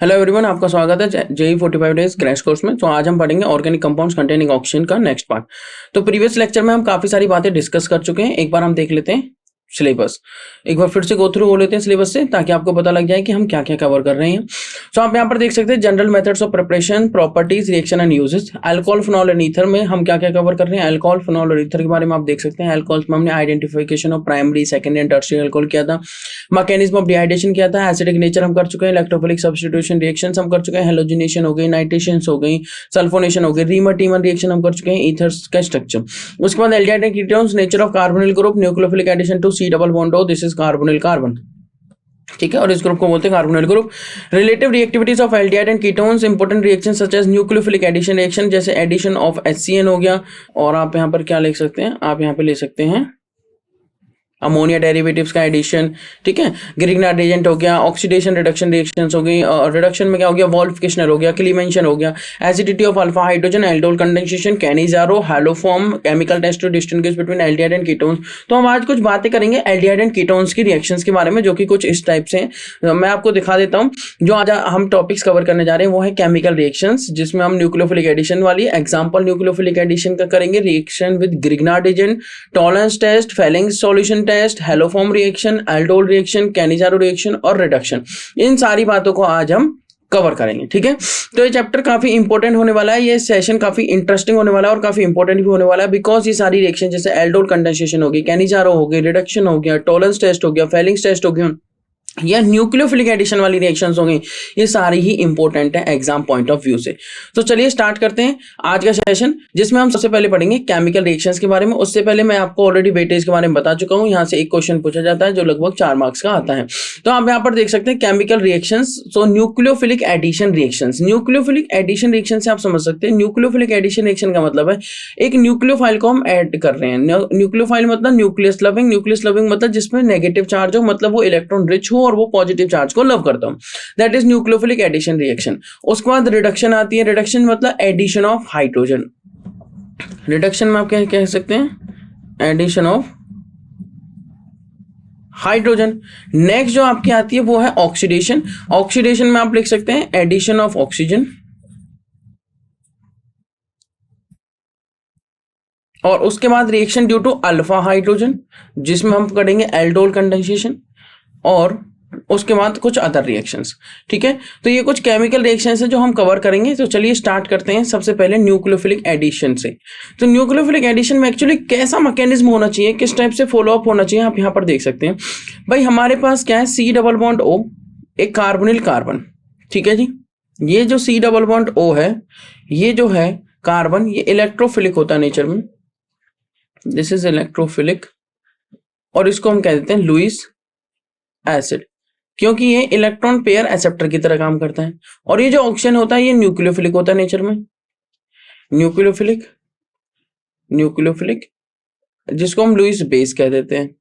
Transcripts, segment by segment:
Hello everyone, आपका स्वागत है जेई 45 डेज क्रैश कोर्स में। तो आज हम पढ़ेंगे ऑर्गेनिक कंपाउंड्स कंटेनिंग ऑक्सीजन का नेक्स्ट पार्ट। तो प्रीवियस लेक्चर में हम काफी सारी बातें डिस्कस कर चुके हैं। एक बार हम देख लेते हैं सिलेबस, एक बार फिर से गो थ्रू हो लेते हैं सिलेबस से, ताकि आपको पता लग जाए कि हम क्या क्या कवर कर रहे हैं। तो आप यहाँ पर देख सकते हैं general methods of preparation, properties, reaction and uses. Alcohol, phenol and ether में हम क्या क्या कवर कर रहे हैं। अल्कोहल, फिनॉल और ईथर के बारे में आप देख सकते हैं। अल्कोहल में हमने identification of primary, secondary and tertiary alcohol किया था। मैकेनिज्म ऑफ डिहाइड्रेशन किया था। एसिडिक नेचर हम कर चुके हैं। इलेक्ट्रोफिलिक सब्स्टिट्यूशन रिएक्शंस हम कर चुके हैं। हेलोजिनेशन हो गई, नाइट्रेशन हो गई, सल्फोनेशन हो गई, रीमर टीमर रिएक्शन हम कर चुके हैं। ईथर्स का स्ट्रक्चर, उसके बाद aldehyde and ketones, nature of carbonyl group, nucleophilic addition to C double bond O, this is carbonyl carbon, ठीक है, और इस ग्रुप को बोलते हैं carbonyl group. Relative reactivities of aldehyde and ketones, important reaction such as nucleophilic addition reaction, जैसे addition of HCN हो गया। और आप यहाँ पर क्या लिख सकते हैं, आप यहाँ पे ले सकते हैं अमोनिया डेरिवेटिव्स का एडिशन, ठीक है। ग्रिग्नार्ड रिएजेंट हो गया, ऑक्सीडेशन रिडक्शन रिएक्शंस हो गई, रिडक्शन में क्या हो गया, वोल्फिकेशनल हो गया, क्लीमेंशन हो गया, acidity of alpha hydrogen, aldol condensation, Cannizzaro, haloform, chemical test to distinguish between aldehyde and ketones. तो हम आज कुछ बातें करेंगे एल्डिहाइड एंड कीटोन्स की रिएक्शंस के बारे में, जो कि कुछ इस टाइप से हैं। मैं आपको दिखा देता हूँ। जो आज हम टॉपिक्स कवर करने जा रहे हैं वो है केमिकल रिएक्शंस, जिसमें हम न्यूक्लियोफिलिक एडिशन वाली एग्जांपल न्यूक्लियोफिलिक एडिशन का करेंगे, reaction with Grignard agent, Tollens test, Fehling's solution test, haloform reaction, aldol reaction, Cannizzaro reaction और रिडक्शन। इन सारी बातों को आज हम कवर करेंगे, ठीक है। तो ये चैप्टर काफी इंपॉर्टेंट होने वाला है, ये सेशन काफी इंटरेस्टिंग होने वाला है और काफी इंपॉर्टेंट भी होने वाला है, बिकॉज ये सारी रिएक्शन जैसे एल्डोल कंडेंसेशन हो गई, कैनिजारो हो गई, रिडक्शन हो गया, टॉलरेंस टेस्ट हो गया, फेलिंग्स टेस्ट हो गया, या न्यूक्लियोफिलिक एडिशन वाली रिएक्शंस हो गई, ये सारी ही इंपॉर्टेंट है एग्जाम पॉइंट ऑफ व्यू से। तो चलिए स्टार्ट करते हैं आज का सेशन, जिसमें हम सबसे पहले पढ़ेंगे केमिकल रिएक्शंस के बारे में। उससे पहले मैं आपको ऑलरेडी वेटेज के बारे में बता चुका हूं। यहाँ से एक क्वेश्चन पूछा जाता है जो लगभग 4 मार्क्स का आता है। तो आप यहाँ पर देख सकते हैं chemical reactions. So nucleophilic addition reactions, nucleophilic addition reaction से आप समझ सकते हैं, न्यूक्लियोफिलिक एडिशन रिएक्शन का मतलब है एक न्यूक्लियोफाइल को हम ऐड कर रहे हैं। न्यूक्लियोफाइल मतलब न्यूक्लियस लविंग, न्यूक्लियस लविंग मतलब जिसमें नेगेटिव चार्ज हो, मतलब वो इलेक्ट्रॉन रिच हो और वो पॉजिटिव चार्ज को लव करता हूं, that is nucleophilic addition reaction. उसके बाद रिडक्शन आती है। रिडक्शन मतलब एडिशन ऑफ हाइड्रोजन। रिडक्शन में आप क्या कह सकते हैं, एडिशन ऑफ हाइड्रोजन। नेक्स्ट जो आपकी आती है वो है ऑक्सीडेशन। ऑक्सीडेशन में आप लिख सकते हैं एडिशन ऑफ ऑक्सीजन। और उसके बाद reaction due to alpha hydrogen, जिसमें हम करेंगे एल्डोल कंडेंसेशन, और उसके बाद कुछ अदर रिएक्शंस, ठीक है। तो ये कुछ केमिकल रिएक्शंस हैं जो हम कवर करेंगे। तो चलिए स्टार्ट करते हैं सबसे पहले न्यूक्लियोफिलिक एडिशन से। तो न्यूक्लियोफिलिक एडिशन में एक्चुअली कैसा मैकेनिज्म होना चाहिए, किस टाइप से फॉलो अप होना चाहिए, आप यहाँ पर देख सकते हैं। भाई हमारे पास क्या है, C डबल बॉन्ड O, एक कार्बोनिल कार्बन, ठीक है जी। ये जो C डबल बॉन्ड O है, ये जो है कार्बन, ये इलेक्ट्रोफिलिक होता है नेचर में, दिस इज इलेक्ट्रोफिलिक, और इसको हम कह देते हैं लुईस एसिड, क्योंकि ये इलेक्ट्रॉन पेयर एक्सेप्टर की तरह काम करता है। और ये जो ऑक्सीजन होता है ये न्यूक्लियोफिलिक होता है नेचर में, न्यूक्लियोफिलिक, न्यूक्लियोफिलिक, जिसको हम लुईस बेस कह देते हैं,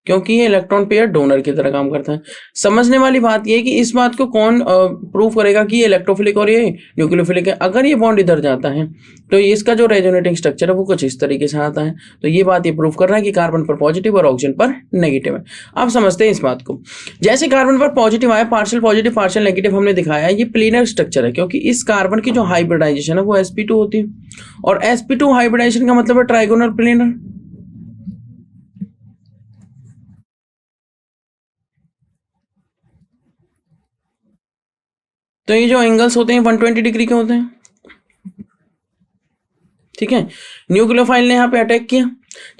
क्योंकि ये इलेक्ट्रॉन पेयर डोनर की तरह काम करता है। समझने वाली बात ये है कि इस बात को कौन प्रूव करेगा कि ये इलेक्ट्रोफिलिक और ये न्यूक्लियोफिलिक है। अगर ये बॉन्ड इधर जाता है तो इसका जो रेजोनेटिंग स्ट्रक्चर है वो कुछ इस तरीके से आता है। तो ये बात ये प्रूव कर रहा है कि कार्बन पर पॉजिटिव और ऑक्सीजन पर नेगेटिव है। आप समझते हैं इस बात को। जैसे कार्बन पर पॉजिटिव आया, पार्शियल पॉजिटिव पार्शियल नेगेटिव हमने दिखाया है, ये प्लेनर स्ट्रक्चर है, क्योंकि इस कार्बन की जो हाइब्रिडाइजेशन है वो sp2 होती है, और sp2 हाइब्रिडाइजेशन का मतलब है ट्राइगोनल प्लेनर। तो ये जो एंगल्स होते हैं 120 डिग्री के होते हैं, ठीक है। न्यूक्लियोफाइल ने यहाँ पे अटैक किया।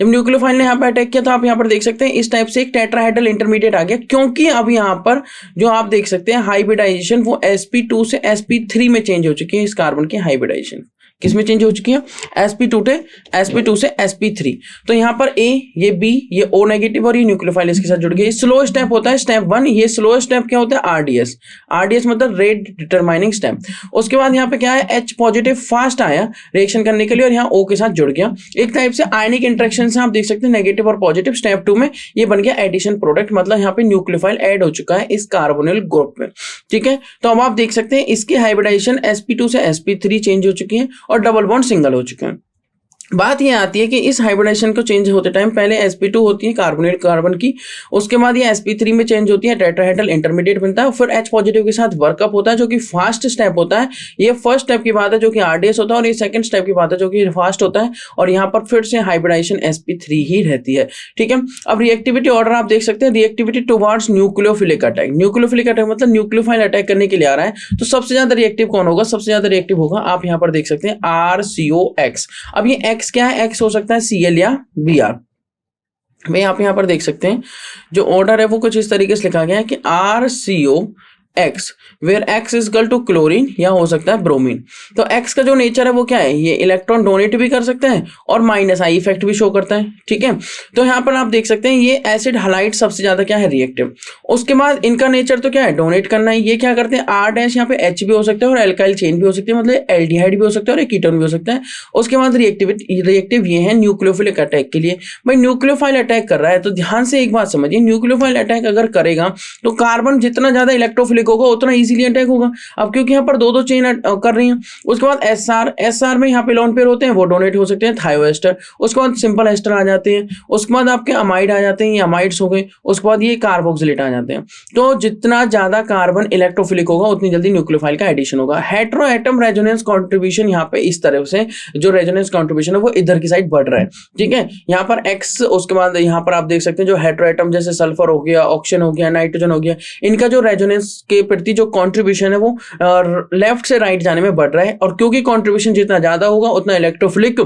जब न्यूक्लियोफाइल ने यहाँ पे अटैक किया तो आप यहाँ पर देख सकते हैं इस टाइप से एक टेट्राहेड्रल इंटरमीडिएट आ गया, क्योंकि अब यहाँ पर जो आप देख सकते हैं हाइब्रिडाइजेशन वो sp2 से sp3 में चेंज हो चुकी है। इस कार्बन की हाइब्रिडाइजेशन किस में चेंज हो चुकी है, sp2 से sp3। तो यहाँ पर A, ये B, ये O नेगेटिव और ये न्यूक्लियोफाइल इसके साथ जुड़ गया। स्लो स्टेप होता है स्टेप 1। ये स्लो स्टेप क्या होता है, RDS। RDS मतलब रेट डिटरमाइनिंग स्टेप। उसके बाद यहाँ पे क्या है, H पॉजिटिव फास्ट आया रिएक्शन करने के लिए और यहाँ O के साथ जुड़ गया। एक टाइप से आयनिक इंटरेक्शन से आप देख सकते हैं नेगेटिव और पॉजिटिव। स्टेप 2 में ये बन गया एडिशन प्रोडक्ट, मतलब यहाँ पे न्यूक्लियोफाइल ऐड हो चुका है इस कार्बोनिल ग्रुप में, ठीक है। तो अब आप देख सकते हैं इसकी हाइब्रिडाइजेशन sp2 से sp3 चेंज हो चुकी है और डबल बॉन्ड सिंगल हो चुके हैं। बात ये आती है कि इस हाइब्रिडाइजेशन को चेंज होते टाइम पहले sp2 होती है कार्बोनेट कार्बन की, उसके बाद ये sp3 में चेंज होती है, टेट्राहेड्रल इंटरमीडिएट बनता है, फिर H पॉजिटिव के साथ वर्कअप होता है जो कि फास्ट स्टेप होता है। ये फर्स्ट स्टेप की बात है जो कि RDS होता है, और ये सेकंड स्टेप की बात है जो कि फास्ट होता है, और यहाँ पर फिर से हाइब्रिडाइजेशन sp3 ही रहती है। ठीक है, अब रिएक्टिविटी ऑर्डर आप देख सकते हैं, reactivity towards nucleophilic attack. Nucleophilic attack मतलब न्यूक्लियोफाइल अटैक करने के लिए आ रहा है, तो सबसे ज्यादा रिएक्टिव कौन होगा? सबसे ज्यादा रिएक्टिव होगा, आप यहाँ पर देख सकते हैं, RCOX। अब ये X क्या है? X हो सकता है Cl या Br। भाई आप यहाँ पर देख सकते हैं जो ऑर्डर है वो कुछ इस तरीके से लिखा गया है कि RCOX where X is equal to chlorine या हो सकता है ब्रोमीन। तो X का जो नेचर है वो क्या है? ये इलेक्ट्रॉन डोनेट भी कर सकता है और माइनस आई इफेक्ट भी शो करता है। ठीक है, तो यहाँ पर आप देख सकते हैं ये एसिड हाइलाइट सबसे ज्यादा क्या है? रिएक्टिव। उसके बाद इनका नेचर तो क्या है? डोनेट करना है। ये क्या करते हैं? R डैश यहाँ पे H भी हो सकता है और एल्काइल चेन भी हो सकती है, मतलब एल्डिहाइड भी हो सकता है और एक कीटोन भी हो सकता है। उसके बाद रिएक्टिव ये है न्यूक्लियोफिलिक अटैक के लिए। भाई न्यूक्लियोफाइल अटैक कर रहा है तो ध्यान से एक बात समझिए, न्यूक्लियोफाइल अटैक अगर करेगा तो कार्बन जितना ज्यादा इलेक्ट्रोफिलिक होगा उतना इजीली अटैक होगा। अब क्योंकि यहाँ पर दो चेन कर रही हैं। उसके बाद एसआर में यहाँ पे लोन पेयर होते हैं, वो डोनेट हो सकते हैं थायोएस्टर। उसके बाद सिंपल एस्टर आ जाते हैं। उसके बाद आपके अमाइड आ जाते हैं, ये अमाइड्स हो गए। उसके बाद ये कार्बोक्सिलेट आ जाते हैं। तो जितना ज्यादा कार्बन इलेक्ट्रोफिलिक होगा उतनी जल्दी न्यूक्लियोफाइल का एडिशन होगा। हेटेरो एटम रेजोनेंस कॉन्ट्रीब्यूशन यहाँ पे इस तरह से जो रेजोनेंस कॉन्ट्रीब्यूशन है वो इधर की साइड बढ़ रहा है। ठीक है, यहाँ पर एक्स, उसके बाद यहाँ पर आप देख सकते हैं जो हेटेरो एटम जैसे सल्फर हो गया, ऑक्सीजन हो गया, नाइट्रोजन हो गया, इनका जो रेजोनेंस के प्रति जो कॉन्ट्रीब्यूशन है वो लेफ्ट से राइट जाने में बढ़ रहा है। और क्योंकि कॉन्ट्रीब्यूशन जितना ज्यादा होगा उतना इलेक्ट्रोफिलिक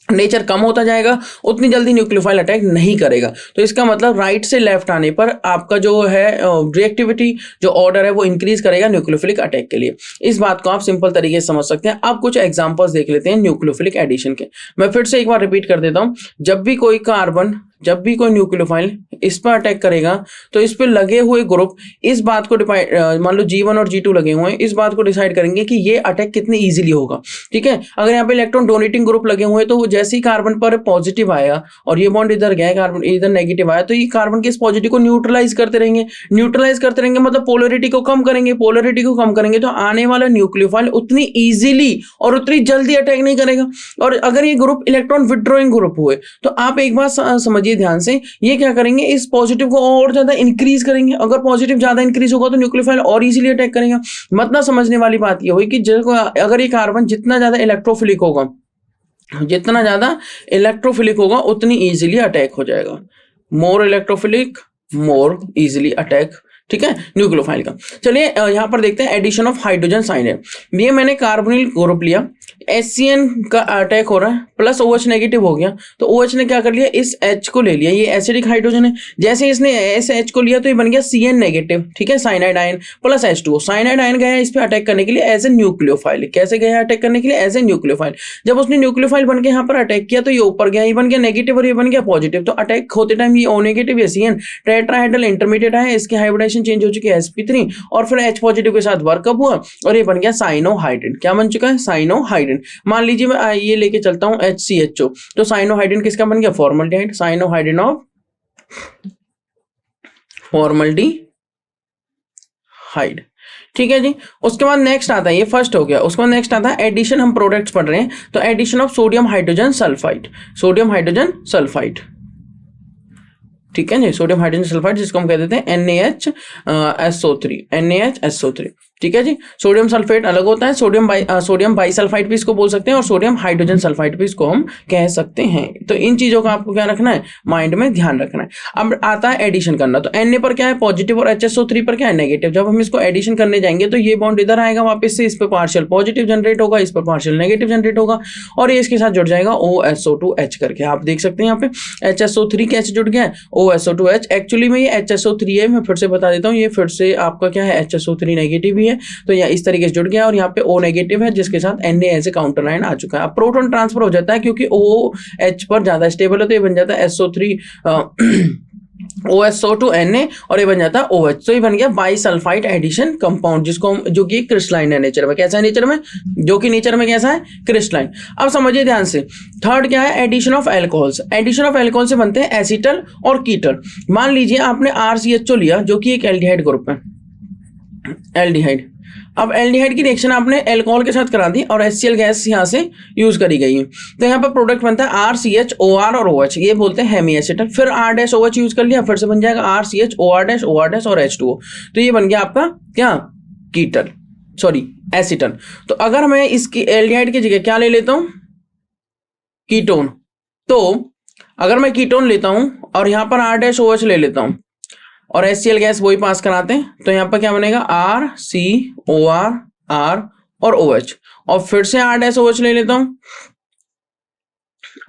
नेचर कम होता जाएगा, उतनी जल्दी न्यूक्लियोफाइल अटैक नहीं करेगा। तो इसका मतलब राइट से लेफ्ट आने पर आपका जो है रिएक्टिविटी जो ऑर्डर है वो इंक्रीज करेगा न्यूक्लियोफिलिक अटैक के लिए। इस बात को आप सिंपल तरीके से समझ सकते हैं। अब कुछ एग्जांपल्स देख लेते हैं न्यूक्लियोफिलिक एडिशन के। मैं फिर से एक बार रिपीट कर देता हूं, जब भी कोई न्यूक्लियोफाइल इस पर अटैक करेगा तो इस पर लगे हुए ग्रुप इस बात को मान लो G1 और G2 लगे हुए हैं, इस बात को डिसाइड करेंगे कि ये अटैक कितनी इजीली होगा। ठीक है, अगर यहाँ पे इलेक्ट्रॉन डोनेटिंग ग्रुप लगे हुए हैं तो जैसे ही कार्बन पर पॉजिटिव आया और ये बॉन्ड इधर गया, कार्बन इधर नेगेटिव आया, तो ये कार्बन के इस पॉजिटिव को न्यूट्रलाइज करते रहेंगे, मतलब पोलरिटी को कम करेंगे, तो आने वाला न्यूक्लियोफाइल उतनी इजीली और उतनी जल्दी अटैक नहीं करेगा। और अगर ये ग्रुप इलेक्ट्रॉन विड्रॉइंग ग्रुप हुए तो आप एक बात समझिए ध्यान से, ये क्या करेंगे? इस पॉजिटिव को और ज्यादा इंक्रीज करेंगे। अगर पॉजिटिव ज्यादा इंक्रीज होगा तो न्यूक्लियोफाइल और इजीली अटैक करेगा। मतलब समझने वाली बात ये हुई कि अगर ये कार्बन जितना ज्यादा इलेक्ट्रोफिलिक होगा उतनी इजीली अटैक हो जाएगा। मोर इलेक्ट्रोफिलिक मोर इजीली अटैक। ठीक है, न्यूक्लियोफाइल का। चलिए यहां पर देखते हैं एडिशन ऑफ हाइड्रोजन साइनाइड। ये मैंने कार्बोनिल ग्रुप लिया, HCN का अटैक हो रहा है, प्लस OH नेगेटिव हो गया, तो OH ने क्या कर लिया? इस H को ले लिया, ये एसिडिक हाइड्रोजन है। जैसे इसने इस H को लिया तो ये बन गया CN नेगेटिव। ठीक है, cyanide ion plus H2O। Cyanide ion गया इस पे अटैक करने के लिए एज ए न्यूक्लियोफाइल। कैसे गया अटैक करने के लिए? As a nucleophile. जब उसने न्यूक्लियोफाइल बन के यहाँ पर अटैक किया तो ये ऊपर गया, ये बन गया नेगेटिव और ये बन गया पॉजिटिव। तो अटैक होते टाइम ये O नेगेटिव या CN टेट्राहेड्रल इंटरमीडिएट है, इसकी हाइब्रिडाइजेशन चेंज हो चुकी है sp3 और फिर H पॉजिटिव के साथ वर्कअप हुआ और ये बन गया साइनोहाइड्रिन। क्या बन चुका है? साइनोहाइड्रिन। मान लीजिए मैं ये लेके चलता हूं HCHO, तो साइनोहाइड्रिन किसका बन गया? फॉर्मल्डिहाइड। Cyanohydrin of formaldehyde. ठीक है जी। उसके बाद नेक्स्ट आता है, ये फर्स्ट हो गया। उसके बाद नेक्स्ट आता है एडिशन। हम प्रोडक्ट्स पढ़ रहे हैं तो addition of sodium hydrogen sulphide. ठीक है जी, सोडियम हाइड्रोजन सल्फाइड जिसको हम कह देते हैं NaHSO3। ठीक है जी। सोडियम सल्फेट अलग होता है, सोडियम बाइसल्फाइड भी इसको बोल सकते हैं और सोडियम हाइड्रोजन सल्फाइड भी इसको हम कह सकते हैं। तो इन चीजों का आपको क्या रखना है? माइंड में ध्यान रखना है। अब आता है एडिशन करना, तो Na पर क्या है? पॉजिटिव और HSO3 पर क्या है? नेगेटिव। जब हम इसको एडिशन करने जाएंगे तो ये बॉन्ड इधर आएगा वापस से, इस पर पार्शियल पॉजिटिव जनरेट होगा, इस पर पार्शियल नेगेटिव जनरेट होगा और ये इसके साथ जुड़ जाएगा OSO2H करके। आप देख सकते हैं यहाँ पे HSO3 कैसे जुड़ गया है? OSO2H। एक्चुअली में ये HSO3 है, मैं फिर से बता देता हूँ, ये फिर से आपका क्या है? HSO3 नेगेटिव है, तो यह इस तरीके से जुड़ गया और यहाँ पे O नेगेटिव है जिसके साथ Na ऐसे काउंटर आयन आ चुका है। अब प्रोटॉन ट्रांसफर हो जाता है क्योंकि OH पर ज्यादा स्टेबल है, तो ये बन जाता है OSO2 Na और ये बन जाता है OH। तो ये बन गया बाइसल्फाइड एडिशन कंपाउंड, जो कि क्रिस्टलाइन है नेचर में। कैसा है नेचर में? जो कि नेचर में कैसा है? क्रिस्टलाइन। अब समझिए ध्यान से, थर्ड क्या है? Addition of alcohols. Addition of alcohol से बनते हैं एसीटल और कीटल। मान लीजिए आपने RCHO लिया जो कि एक एल्डिहाइड ग्रुप है, एल्डिहाइड। अब एल्डिहाइड की रिएक्शन आपने एल्कोहल के साथ करा दी और HCl गैस यहाँ से यूज करी गई है, तो यहाँ पर प्रोडक्ट बनता है RCHOR और OH, ये बोलते हैं हेमी एसिटल। फिर R-OH यूज कर लिया, फिर से बन जाएगा RCHOR- और H2O, तो ये बन गया आपका क्या, कीटल, सॉरी एसिटल। तो अगर मैं इसकी एल्डिहाइड की जगह क्या ले लेता हूं, कीटोन, तो अगर मैं कीटोन लेता हूं और यहाँ पर R-OH ले लेता हूं और HCl गैस वही पास कराते हैं, तो यहाँ पर क्या बनेगा RCOR R और OH, और फिर से R-OH ले लेता हूं,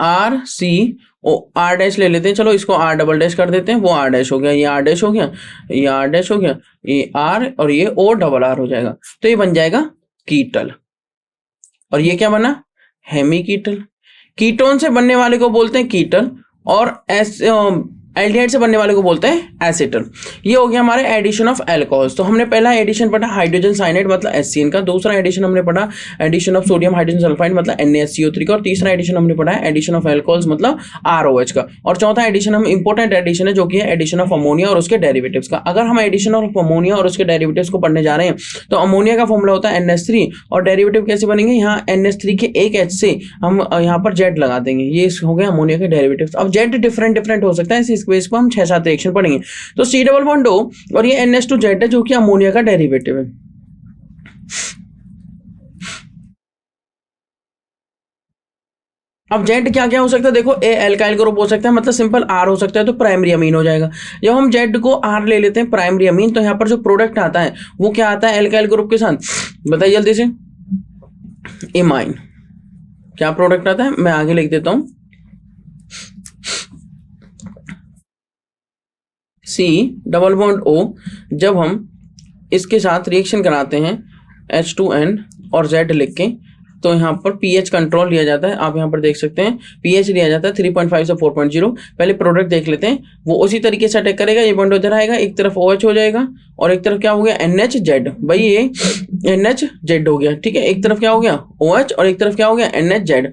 RCOR- ले लेते हैं, चलो इसको R डबल डैश कर देते हैं, वो R- हो गया, ये R- हो गया, ये R- हो गया, ये R और ये ORR हो जाएगा, तो ये बन जाएगा कीटल। और ये क्या बना, हेमी कीटल। कीटोन से बनने वाले को बोलते हैं कीटल और एल्डिहाइड से बनने वाले को बोलते हैं एसिटल। ये हो गया हमारे एडिशन ऑफ अल्कोहल्स। तो हमने पहला एडिशन पढ़ा हाइड्रोजन साइनाइड मतलब HCN का, दूसरा एडिशन हमने पढ़ा addition of sodium hydrogen sulphide मतलब NaSCO3 का, और तीसरा एडिशन हमने पढ़ा है एडिशन ऑफ अल्कोहल्स मतलब ROH का, और चौथा एडिशन हम इंपॉर्टेंट एडिशन है जो कि है एडिशन ऑफ अमोनिया और उसके डेरिवेटिव्स का। अगर हम एडिशन ऑफ अमोनिया और उसके डेरिवेटिव्स को पढ़ने जा रहे हैं तो अमोनिया का फॉर्मूला होता है NH3, और डेरिवेटिव कैसे बनेंगे, यहाँ NH3 के एक H से हम यहाँ पर Z लगा देंगे, ये हो गया अमोनिया के डेरिवेटिव्स। अब Z डिफरेंट हो सकता है, इस बेस पर हम 6-7 रिएक्शन पढ़ेंगे। तो C डबल बॉन्ड O और ये NH2Z है जो कि अमोनिया का डेरिवेटिव है। अब Z क्या क्या हो सकता है, देखो A एल्काइल ग्रुप हो सकता है, मतलब सिंपल R हो सकता है, तो प्राइमरी अमीन हो जाएगा। जब हम Z को R ले लेते हैं प्राइमरी अमीन, तो यहाँ पर जो प्रोडक्ट आता है वो क्या आता है एल्काइल ग्रुप के साथ, बताइए जल्दी से, इमाइन। क्या प्रोडक्ट आता है, मैं आगे लिख देता हूं, C डबल बॉन्ड O, जब हम इसके साथ रिएक्शन कराते हैं H2N और Z लिख के, तो यहाँ पर pH कंट्रोल लिया जाता है। आप यहाँ पर देख सकते हैं pH लिया जाता है 3.5 से 4.0। पहले प्रोडक्ट देख लेते हैं, वो उसी तरीके से अटैक करेगा, ये बॉन्ड उधर आएगा, एक तरफ OH हो जाएगा और एक तरफ क्या हो गया NHZ, भाई ये NHZ हो गया, ठीक है, एक तरफ क्या हो गया OH और एक तरफ क्या हो गया NHZ,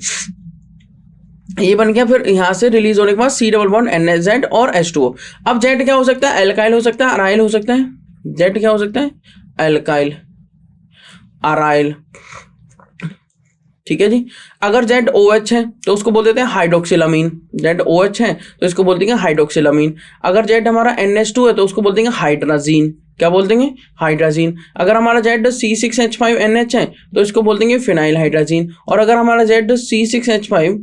ये बन गया। फिर यहाँ से रिलीज होने के बाद C डबल बॉन्ड NZ और H2O। अब Z क्या हो सकता है, एल्काइल हो सकता है, अराइल हो सकता है। Z क्या हो सकता है, एल्काइल, अराइल, ठीक है जी। अगर ZOH है तो उसको बोल देते हैं हाइड्रोक्सिलामीन, ZOH है तो इसको बोल देंगे हाइड्रोक्सिलामीन। अगर Z हमारा NH2 है तो उसको बोल देंगे हाइड्राजीन, क्या बोल देंगे, हाइड्राजीन। अगर हमारा ZC6H5NH है तो इसको बोल देंगे फिनाइल हाइड्राजीन। और अगर हमारा ZC6H5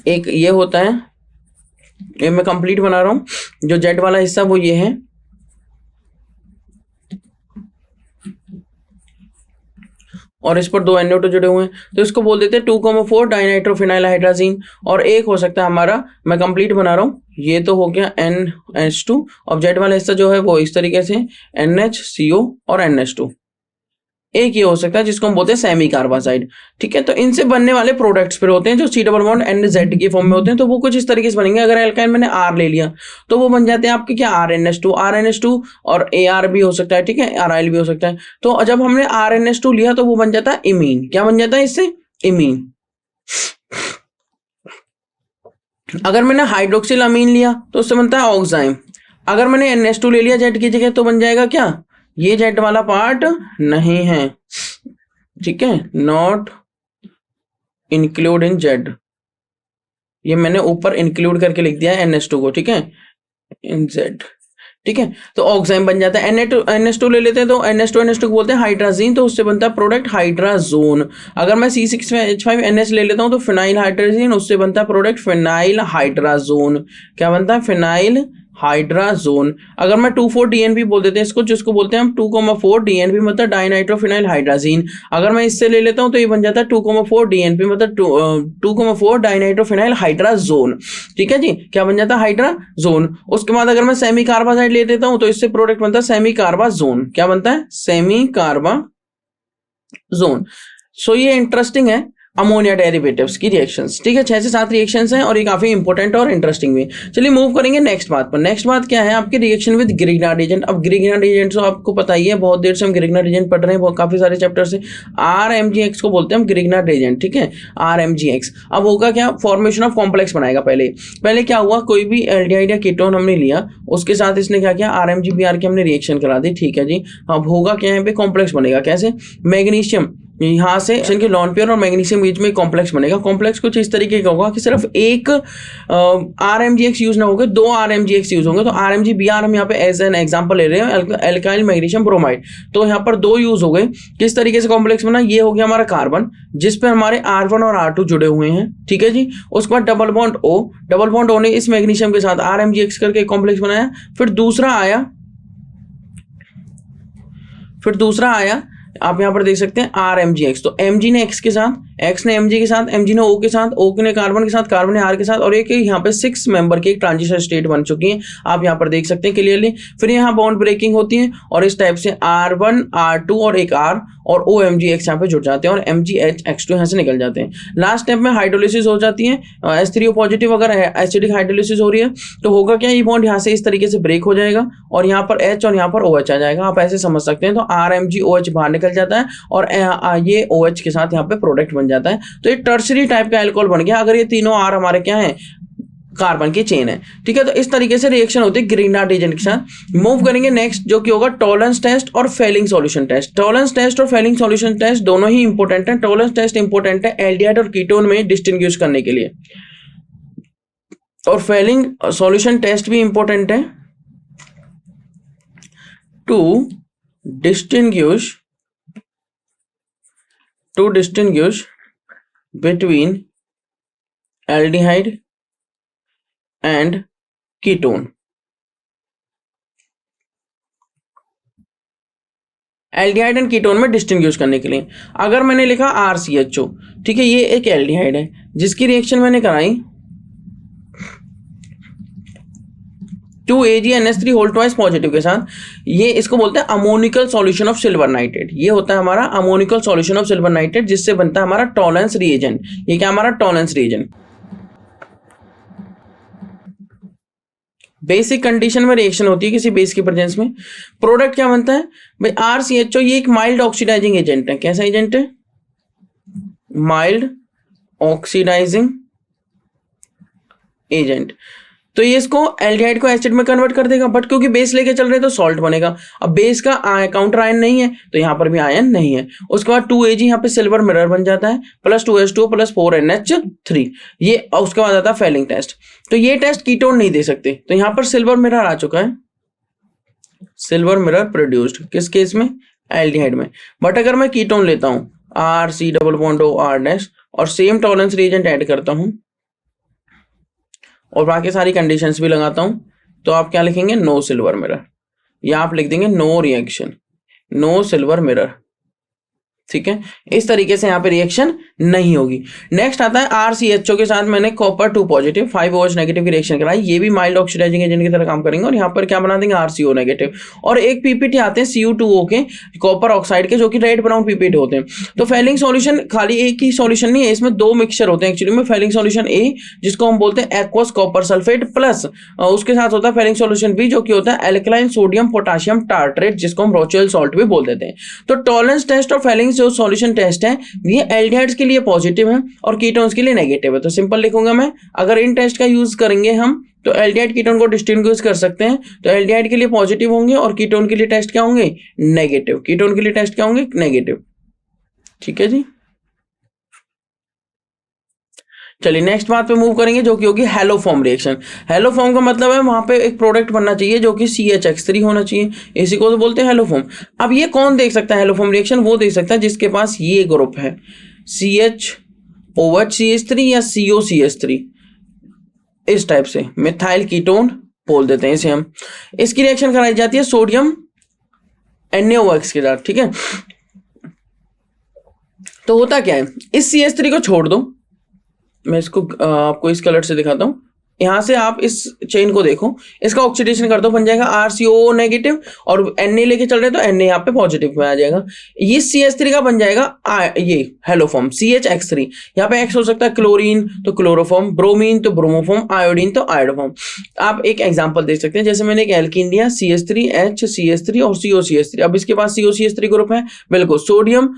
एक ये होता है, ये मैं कंप्लीट बना रहा हूं, जो Z वाला हिस्सा वो ये है, और इस पर 2 NO2 जुड़े हुए हैं, तो इसको बोल देते हैं 2,4 डाइनाइट्रोफिनाइल हाइड्राजीन। और एक हो सकता है हमारा, मैं कंप्लीट बना रहा हूँ, ये तो हो गया NH2, और Z वाला हिस्सा जो है वो इस तरीके से NHCO और NH2। एक ये हो सकता है जिसको हम बोलते हैं सेमी कार्बासाइड, ठीक है। तो इनसे बनने वाले प्रोडक्ट्स फिर होते हैं जो C डबल बॉन्ड NZ की फॉर्म में होते हैं, तो वो कुछ इस तरीके से बनेंगे। अगर एल्काइल मैंने R ले लिया तो वो बन जाते हैं आपके क्या, RNH2 और AR भी हो सकता है, ठीक है, अराइल भी हो सकता है। तो जब हमने RNH2 लिया तो वो बन जाता है इमीन, क्या बन जाता है इससे, इमीन। अगर मैंने हाइड्रोक्सिल अमीन लिया तो उससे बनता है ऑक्साइम। अगर मैंने NH2 ले लिया Z की जगह तो बन जाएगा क्या, ये Z वाला पार्ट नहीं है, ठीक है, नॉट इंक्लूड इन Z, ये मैंने ऊपर इंक्लूड करके लिख दिया है NH2 को, ठीक है, इन Z, ठीक है। तो ऑक्साइम बन जाता है। NH2 ले लेते हैं तो NH2 को बोलते हैं हाइड्राजीन, तो उससे बनता है प्रोडक्ट हाइड्राजोन। अगर मैं C6H5NH ले लेता हूं तो फिनाइल हाइड्राजीन, उससे बनता है प्रोडक्ट फिनाइल हाइड्राजोन, क्या बनता है, फिनाइल हाइड्राजोन। अगर मैं 2,4-DNP बोल देते हैं इसको, जिसको बोलते हैं हम 2,4-DNP मतलब डाइनाइट्रोफिनाइल हाइड्राजीन। अगर मैं इससे ले लेता हूं तो ये बन जाता है 2,4-DNP मतलब 2,4 डाइनाइट्रोफिनाइल हाइड्राजोन, ठीक है जी, क्या बन जाता है, हाइड्राजोन। उसके बाद अगर मैं सेमी कार्बासाइड ले देता हूं तो इससे प्रोडक्ट बनता है सेमी कार्बाजोन, क्या बनता है, सेमी कार्बाजोन। सो ये इंटरेस्टिंग है, अमोनिया डेरिवेटिव्स की रिएक्शंस। ठीक है, 6 से 7 रिएक्शंस हैं और ये काफी इंपॉर्टेंट और इंटरेस्टिंग भी। चलिए मूव करेंगे नेक्स्ट बात पर। नेक्स्ट बात क्या है आपकी, रिएक्शन विद ग्रिग्नार्ड एजेंट। अब ग्रिग्नार्ड एजेंट तो आपको पता ही है, बहुत देर से हम ग्रिग्नार्ड एजेंट पढ़ रहे हैं, काफी सारे चैप्टर से। RMGX को बोलते हैं हम ग्रिग्नार्ड एजेंट। ठीक है, RMGX। अब होगा क्या, फॉर्मेशन ऑफ कॉम्प्लेक्स बनाएगा। पहले क्या हुआ, कोई भी एल्डिहाइड या कीटोन हमने लिया, उसके साथ इसने क्या किया, RMGBr की हमने रिएक्शन करा दी। ठीक है जी, अब होगा क्या, यहाँ पे कॉम्प्लेक्स बनेगा। कैसे, मैग्नीशियम यहाँ से के लॉन पेयर और मैग्नीशियम बीच में कॉम्प्लेक्स बनेगा। कॉम्प्लेक्स कुछ इस तरीके का होगा कि सिर्फ एक RMGX यूज ना होगा, 2 RMGX यूज होंगे। तो RMGBr हम यहाँ पे एज एन एग्जांपल ले रहे हैं, एल्काइल मैग्नीशियम ब्रोमाइड। तो यहाँ पर 2 यूज हो गए। किस तरीके से कॉम्प्लेक्स बना, ये हो गया हमारा कार्बन जिस पे हमारे R1 और R2 जुड़े हुए हैं। ठीक है जी, उसके बाद डबल बॉन्ड O ने इस मैग्नीशियम के साथ RMGX करके कॉम्प्लेक्स बनाया। फिर दूसरा आया, आप यहां पर देख सकते हैं RMGX। तो Mg ने X के साथ, X ने Mg के साथ, Mg ने O के साथ, O ने कार्बन के साथ, कार्बन ने R के साथ, और एक यहाँ पे 6 मेंबर की एक ट्रांजिशन स्टेट बन चुकी है, आप यहाँ पर देख सकते हैं क्लियरली। फिर यहाँ बॉन्ड ब्रेकिंग होती है और इस टाइप से R1 R2 और एक R और OMGX यहाँ पे जुड़ जाते हैं और MgHX2 यहाँ से निकल जाते हैं। लास्ट स्टेप में हाइड्रोलिसिस हो जाती है, H3O पॉजिटिव अगर एसिडिक हाइड्रोलिसिस हो रही है तो होगा क्या, ये बॉन्ड यहाँ से इस तरीके से ब्रेक हो जाएगा और यहाँ पर H और यहाँ पर OH आ जाएगा। आप ऐसे समझ सकते हैं। तो RMgOH बाहर निकल जाता है और ये OH के साथ यहाँ पे प्रोडक्ट बन जाता है। तो ये टर्सरी टाइप का अल्कोहल बन गया, अगर ये तीनों R हमारे क्या है, कार्बन की चेन है। ठीक है, तो इस तरीके से रिएक्शन होती है ग्रिग्नार्ड एजेंट के साथ। मूव करेंगे नेक्स्ट, जो कि होगा टॉलरेंस टेस्ट और Fehling solution test. Tollens test और फेलिंग सॉल्यूशन टेस्ट दोनों ही इंपॉर्टेंट है। टॉलरेंस टेस्ट इंपॉर्टेंट है एल्डिहाइड और कीटोन में डिस्टिंग्विश करने के लिए, और फेलिंग सॉल्यूशन टेस्ट भी इंपॉर्टेंट है to distinguish between aldehyde and ketone। Aldehyde and ketone में डिस्टिंग्विश करने के लिए अगर मैंने लिखा RCHO, ठीक है, ये एक एल्डिहाइड है जिसकी रिएक्शन मैंने कराई 2AgNH3 होल ट्वाइस पॉजिटिव के साथ, ये इसको बोलते हैं ammoniacal solution of silver nitrate. ये होता है हमारा ammoniacal solution of silver nitrate, जिससे बनता है हमारा टॉलरेंस रिएजेंट। ये क्या हमारा टॉलरेंस रिएजेंट। बेसिक कंडीशन में रिएक्शन होती है किसी बेस की प्रेजेंस में। प्रोडक्ट क्या बनता है भाई, RCHO। ये एक माइल्ड ऑक्सीडाइजिंग एजेंट है। कैसा एजेंट है, माइल्ड ऑक्सीडाइजिंग एजेंट। तो ये इसको एल्डिहाइड को एसिड में कन्वर्ट कर देगा, बट क्योंकि बेस लेके चल रहे हैं तो सॉल्ट बनेगा। अब बेस का काउंटर आयन नहीं है तो यहाँ पर भी आयन नहीं है। उसके बाद 2Ag यहाँ पे सिल्वर मिरर बन जाता है, प्लस 2H2O प्लस 4NH3। ये उसके बाद आता है फेलिंग टेस्ट। तो ये टेस्ट कीटोन नहीं दे सकते, तो यहाँ पर सिल्वर मिरर आ चुका है, सिल्वर मिरर प्रोड्यूस्ड किस केस में, एल्डिहाइड में। बट अगर मैं कीटोन लेता हूँ RC≡R' और सेम टॉलरेंस रिएजेंट ऐड करता हूँ और बाकी सारी कंडीशंस भी लगाता हूं, तो आप क्या लिखेंगे, नो सिल्वर मिरर, या आप लिख देंगे no reaction, no silver mirror. ठीक है, इस तरीके से यहाँ पे रिएक्शन नहीं होगी। नेक्स्ट आता है RCHO के साथ मैंने कॉपर 2 पॉजिटिव 5OH नेगेटिव की रिएक्शन कराई। ये भी माइल्ड ऑक्सीडाइजिंग एजेंट की तरह काम करेंगे और यहाँ पर क्या बना देंगे, RCO नेगेटिव। और एक पीपीटी आते हैं Cu2O के, कॉपर ऑक्साइड के, जो कि रेड ब्राउन पीपीटी होते हैं। तो फेलिंग सॉल्यूशन खाली एक ही सॉल्यूशन नहीं है, इसमें 2 मिक्सचर होते हैं एक्चुअली में। फेलिंग सॉल्यूशन A जिसको हम बोलते हैं एक्वस कॉपर सल्फेट, प्लस उसके साथ होता है फेलिंग सॉल्यूशन B जो कि होता है एल्कलाइन सोडियम पोटाशियम टार्ट्रेट, जिसको हम रोचेल सॉल्ट भी बोल देते हैं। तो टॉलरेंस टेस्ट और फेलिंग जो सॉल्यूशन टेस्ट है ये एल्डिहाइड्स के लिए पॉजिटिव है और कीटोन्स के लिए नेगेटिव है। तो सिंपल लिखूंगा मैं, अगर इन टेस्ट का यूज करेंगे हम तो एल्डिहाइड कीटोन को डिस्टिंग्विश कर सकते हैं। तो एल्डिहाइड के लिए पॉजिटिव होंगे और कीटोन के लिए टेस्ट क्या होंगे, नेगेटिव। कीटोन के लिए टेस्ट क्या होंगे, नेगेटिव। ठीक है जी, चलिए नेक्स्ट बात पे मूव करेंगे जो कि होगी हेलोफॉर्म रिएक्शन। हेलोफॉर्म का मतलब है वहां पे एक प्रोडक्ट बनना चाहिए जो कि CHX3 होना चाहिए, इसी को तो बोलते हैं हेलोफॉर्म। अब ये कौन देख सकता है हेलोफॉर्म रिएक्शन, वो देख सकता है जिसके पास ये ग्रुप है CHOHCH3 या COCH3, इस टाइप से मिथाइल कीटोन बोल देते हैं इसे हम। इसकी रिएक्शन कराई जाती है सोडियम NaOH के साथ। ठीक है, तो होता क्या है, इस CH3 को छोड़ दो, मैं इसको आपको इस कलर से दिखाता हूं, यहाँ से आप इस चेन को देखो, इसका ऑक्सीडेशन कर दो, बन जाएगा RCOO नेगेटिव, और Na लेके चल रहे तो Na यहाँ पे पॉजिटिव में आ जाएगा। ये CH3 का बन जाएगा ये हेलो फॉर्म CHX3। यहाँ पे X हो सकता है क्लोरीन तो क्लोरोफॉर्म, ब्रोमीन तो ब्रोमोफॉर्म, आयोडीन तो आयोडोफॉर्म। आप एक एग्जांपल देख सकते हैं, जैसे मैंने एक एल्कीन दिया CH3, और COCH3। अब इसके पास COCH3 ग्रुप है, बिल्कुल सोडियम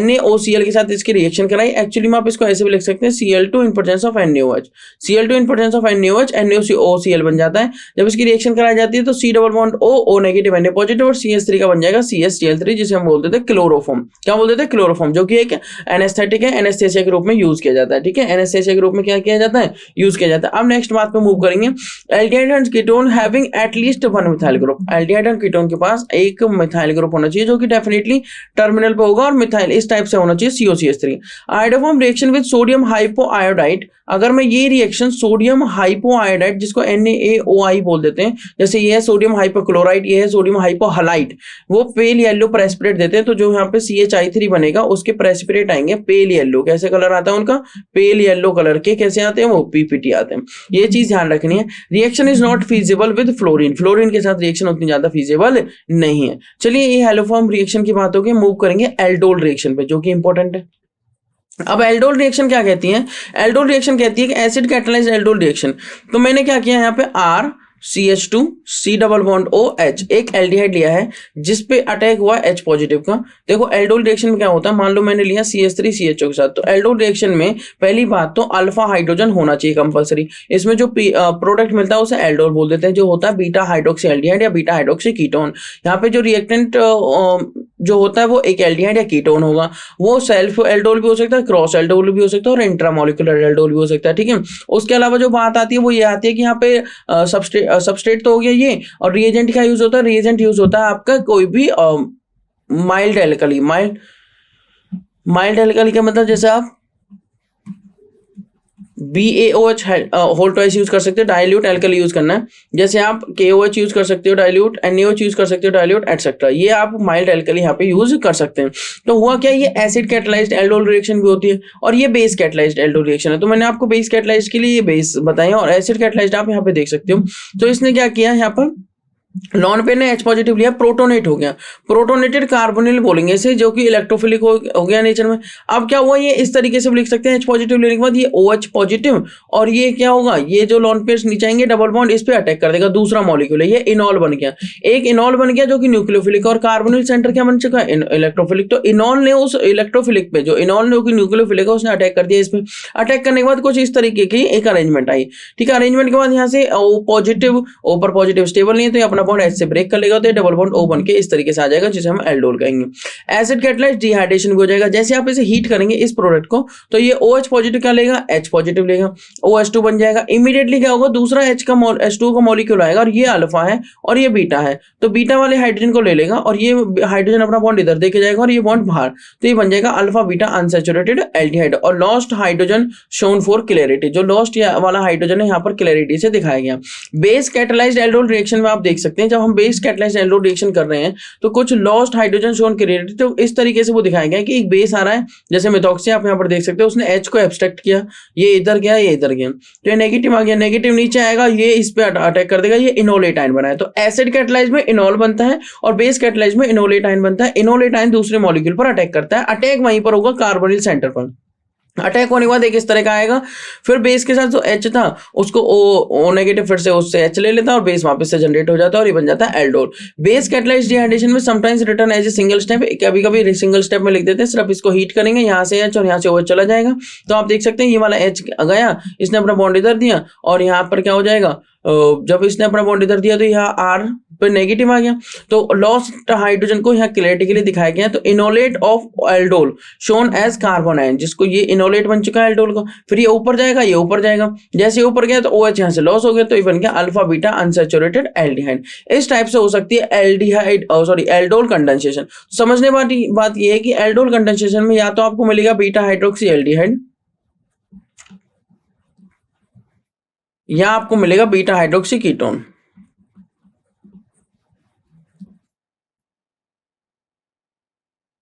NaOCl के साथ इसकी रिएक्शन कराई। एक्चुअली में आप इसको ऐसे भी लिख सकते हैं Cl2 in presence of NaOH, Cl2 in presence of NaOH, NaOCl बन जाता है। जब इसकी रिएक्शन कराई जाती है तो C double bond O negative Na positive, और CH3 का बन जाएगा CHCl3, जिसे हम बोलते थे क्लोरोफॉर्म। क्या बोलते थे? क्लोरोफॉर्म, जो कि एक एनेस्थेटिक है, एनेस्थेसिया के रूप में यूज किया जाता है। ठीक है, एनेस्थेसिया के रूप में क्या किया जाता है? यूज किया जाता है। अब नेक्स्ट बात पे मूव करेंगे। Aldehyde and ketone having at least one methyl group. Aldehyde and ketone के पास एक मिथाइल ग्रुप होना चाहिए, जो कि डेफिनेटली टर्मिनल पे होगा, और मिथाइल इस टाइप से होना चाहिए COCH3। Iodoform reaction with sodium hypoiodide. अगर मैं ये रिएक्शन सोडियम हाइपोआयोडाइड, जिसको NaOI बोल देते हैं, जैसे ये है सोडियम हाइपोक्लोराइड, ये है सोडियम हाइपोहलाइड, वो पेल येलो प्रेसिपिटेट देते हैं, तो जो यहाँ पे CHI3 बनेगा उसके प्रेसिपिटेट आएंगे पेल येलो। कैसे कलर आता है उनका? पेल येलो कलर के। कैसे आते हैं वो? PPT आते हैं। ये चीज ध्यान रखनी है। Reaction is not feasible with fluorine. Fluorine के साथ रिएक्शन उतनी ज्यादा फीजिबल नहीं है। चलिए, ये हेलोफॉर्म रिएक्शन की बात होगी, मूव करेंगे एल्डोल रिएक्शन पे, जो कि इंपॉर्टेंट है। अब एल्डोल रिएक्शन क्या कहती है? एल्डोल रिएक्शन कहती है कि एसिड कैटलाइज्ड एल्डोल रिएक्शन। तो मैंने क्या किया यहाँ पे, RCH2 C double bond OH, एक एल्डिहाइड लिया है जिसपे अटैक हुआ H पॉजिटिव का। देखो एल्डोल रिएक्शन में क्या होता है, मान लो मैंने लिया CH3 CHO के साथ, तो एल्डोल रिएक्शन में पहली बात तो अल्फा हाइड्रोजन होना चाहिए कंपलसरी। इसमें जो प्रोडक्ट मिलता है उसे एल्डोल बोल देते हैं, जो होता है बीटा हाइड्रोक्सी एल्डिहाइड या बीटा हाइड्रोक्सी कीटोन। यहाँ पे जो रिएक्टेंट जो होता है वो एक एल्डिहाइड या कीटोन होगा। वो सेल्फ एल्डोल भी हो सकता है, क्रॉस एल्डोल भी हो सकता है, और इंट्रामोलिकुलर एल्डोल भी हो सकता है। ठीक है, उसके अलावा जो बात आती है वो ये आती है कि यहाँ पे सबस्ट्रेट तो हो गया ये, और रिएजेंट क्या यूज होता है? रिएजेंट यूज होता है आपका कोई भी माइल्ड एल्कली। माइल्ड एल्कली का मतलब जैसे आप BaOH होल ट्वाइस यूज कर सकते हो, डाइल्यूट एल्कली यूज करना है। जैसे आप KOH यूज कर सकते हो डाइल्यूट, NaOH यूज कर सकते हो डाइल्यूट, एटसेट्रा। ये आप माइल्ड एल्कली यहाँ पे यूज कर सकते हैं। तो हुआ क्या, ये एसिड कैटलाइज्ड एल्डोल रिएक्शन भी होती है, और ये बेस कैटलाइज्ड एल्डोल रिएक्शन है। तो मैंने आपको बेस कैटलाइज्ड के लिए ये बेस बताया, और एसिड कैटलाइज्ड आप यहाँ पे देख सकते हो। तो इसने क्या किया, यहाँ पर लॉन पेयर ने H पॉजिटिव लिया, प्रोटोनेट हो गया, प्रोटोनेटेड कार्बोनिल बोलेंगे इसे, जो कि इलेक्ट्रोफिलिक हो गया नेचर में। अब क्या हुआ, ये इस तरीके से लिख सकते हैं, H पॉजिटिव लेने के बाद ये OH पॉजिटिव, और ये क्या होगा, ये जो लॉन पेयर्स नीचे आएंगे डबल बॉन्ड इस पे अटैक कर देगा, दूसरा मॉलिक्यूल है, ये इनॉल बन गया। एक इनॉल बन गया जो कि न्यूक्लियोफिलिक, और कार्बोनिल सेंटर क्या बन चुका है, इलेक्ट्रोफिलिक। तो इनॉल ने उस इलेक्ट्रोफिलिक पे, जो इनॉल ने न्यूक्लियोफिलिक है, उसने अटैक कर दिया इस पे। अटैक करने के बाद कुछ इस तरीके की एक अरेंजमेंट आई। ठीक है, अरेंजमेंट के बाद यहाँ से O पॉजिटिव, O पर पॉजिटिव स्टेबल नहीं है, तो ये अपना बॉन्ड H से ब्रेक कर लेगा, तो डबल बॉन्ड O बन के इस तरीके से आ जाएगा, जिसे हम एल्डोल कहेंगे। एसिड कैटलाइज्ड डिहाइड्रेशन भी हो जाएगा। जैसे आप इसे हीट करेंगे इस प्रोडक्ट को, तो ये OH पॉजिटिव क्या लेगा, H पॉजिटिव लेगा, OH2 बन जाएगा। इमीडिएटली क्या होगा, दूसरा H2 का मॉलिक्यूल आएगा, और ये अल्फा है और ये बीटा है, तो बीटा वाले हाइड्रोजन को ले लेगा, और ये हाइड्रोजन अपना बॉन्ड इधर देके जाएगा, और ये बॉन्ड बाहर, तो ये बन जाएगा अल्फा बीटा अनसैचुरेटेड एल्डिहाइड। और lost hydrogen shown for clarity, जो लॉस्ट वाला हाइड्रोजन है यहाँ पर क्लैरिटी से दिखाया गया। बेस कैटलाइज्ड एल्डोल रिएक्शन में आप देख सकते हैं, जब हम बेस कैटलाइज्ड एल्डोल रिएक्शन कर रहे हैं तो कुछ लॉस्ट हाइड्रोजन शोन क्रिएटेड, तो इस तरीके से वो दिखाया गया कि एक बेस आ रहा है, जैसे मेथॉक्सी आप यहाँ पर देख सकते हो, उसने H को एब्स्ट्रैक्ट किया, ये इधर गया, ये इधर गया, तो ये नेगेटिव आ गया, नेगेटिव नीचे आएगा, ये इस पे अटैक कर देगा, ये इनोलेट आयन बनाया। तो एसिड कैटलाइज्ड में इनॉल बनता है, और बेस कैटलाइज्ड में इनोलेट आयन बनता है। इनोलेट आयन दूसरे मॉलिक्यूल पर अटैक करता है, अटैक वहीं पर होगा कार्बोनिल सेंटर पर। अटैक होने के बाद एक इस तरह का आएगा, फिर बेस के साथ जो H था उसको O नेगेटिव, फिर से उससे H ले लेता है, और बेस वापस से जनरेट हो जाता है, और ये बन जाता है एल्डोल। बेस कैटलाइज्ड डिहाइड्रेशन में sometimes return as a single step, कभी कभी सिंगल स्टेप में लिख देते हैं, सिर्फ इसको हीट करेंगे, यहाँ से H और यहाँ से OH चला जाएगा। तो आप देख सकते हैं ये वाला H गया, इसने अपना बॉन्ड इधर दिया, और यहाँ पर क्या हो जाएगा, जब इसने अपना बॉन्ड इधर दिया तो यहाँ R पे नेगेटिव आ गया, तो लॉस्ट हाइड्रोजन को यहाँ क्लैरिटी के लिए दिखाया गया। तो enolate of aldol shown as carbon ion, जिसको ये इनोलेट बन चुका है एल्डोल का। फिर ये ऊपर जाएगा, ये ऊपर जाएगा, जैसे ऊपर गया तो OH यहाँ से लॉस हो गया, तो ये बन गया अल्फा बीटा अनसैचुरेटेड एल्डिहाइड। इस टाइप से हो सकती है एल्डोल कंडेंसेशन। समझने वाली बात ये है कि एल्डोल कंडेंसेशन में या तो आपको मिलेगा बीटा हाइड्रोक्सी एल्डिहाइड, या आपको मिलेगा बीटा हाइड्रोक्सी कीटोन।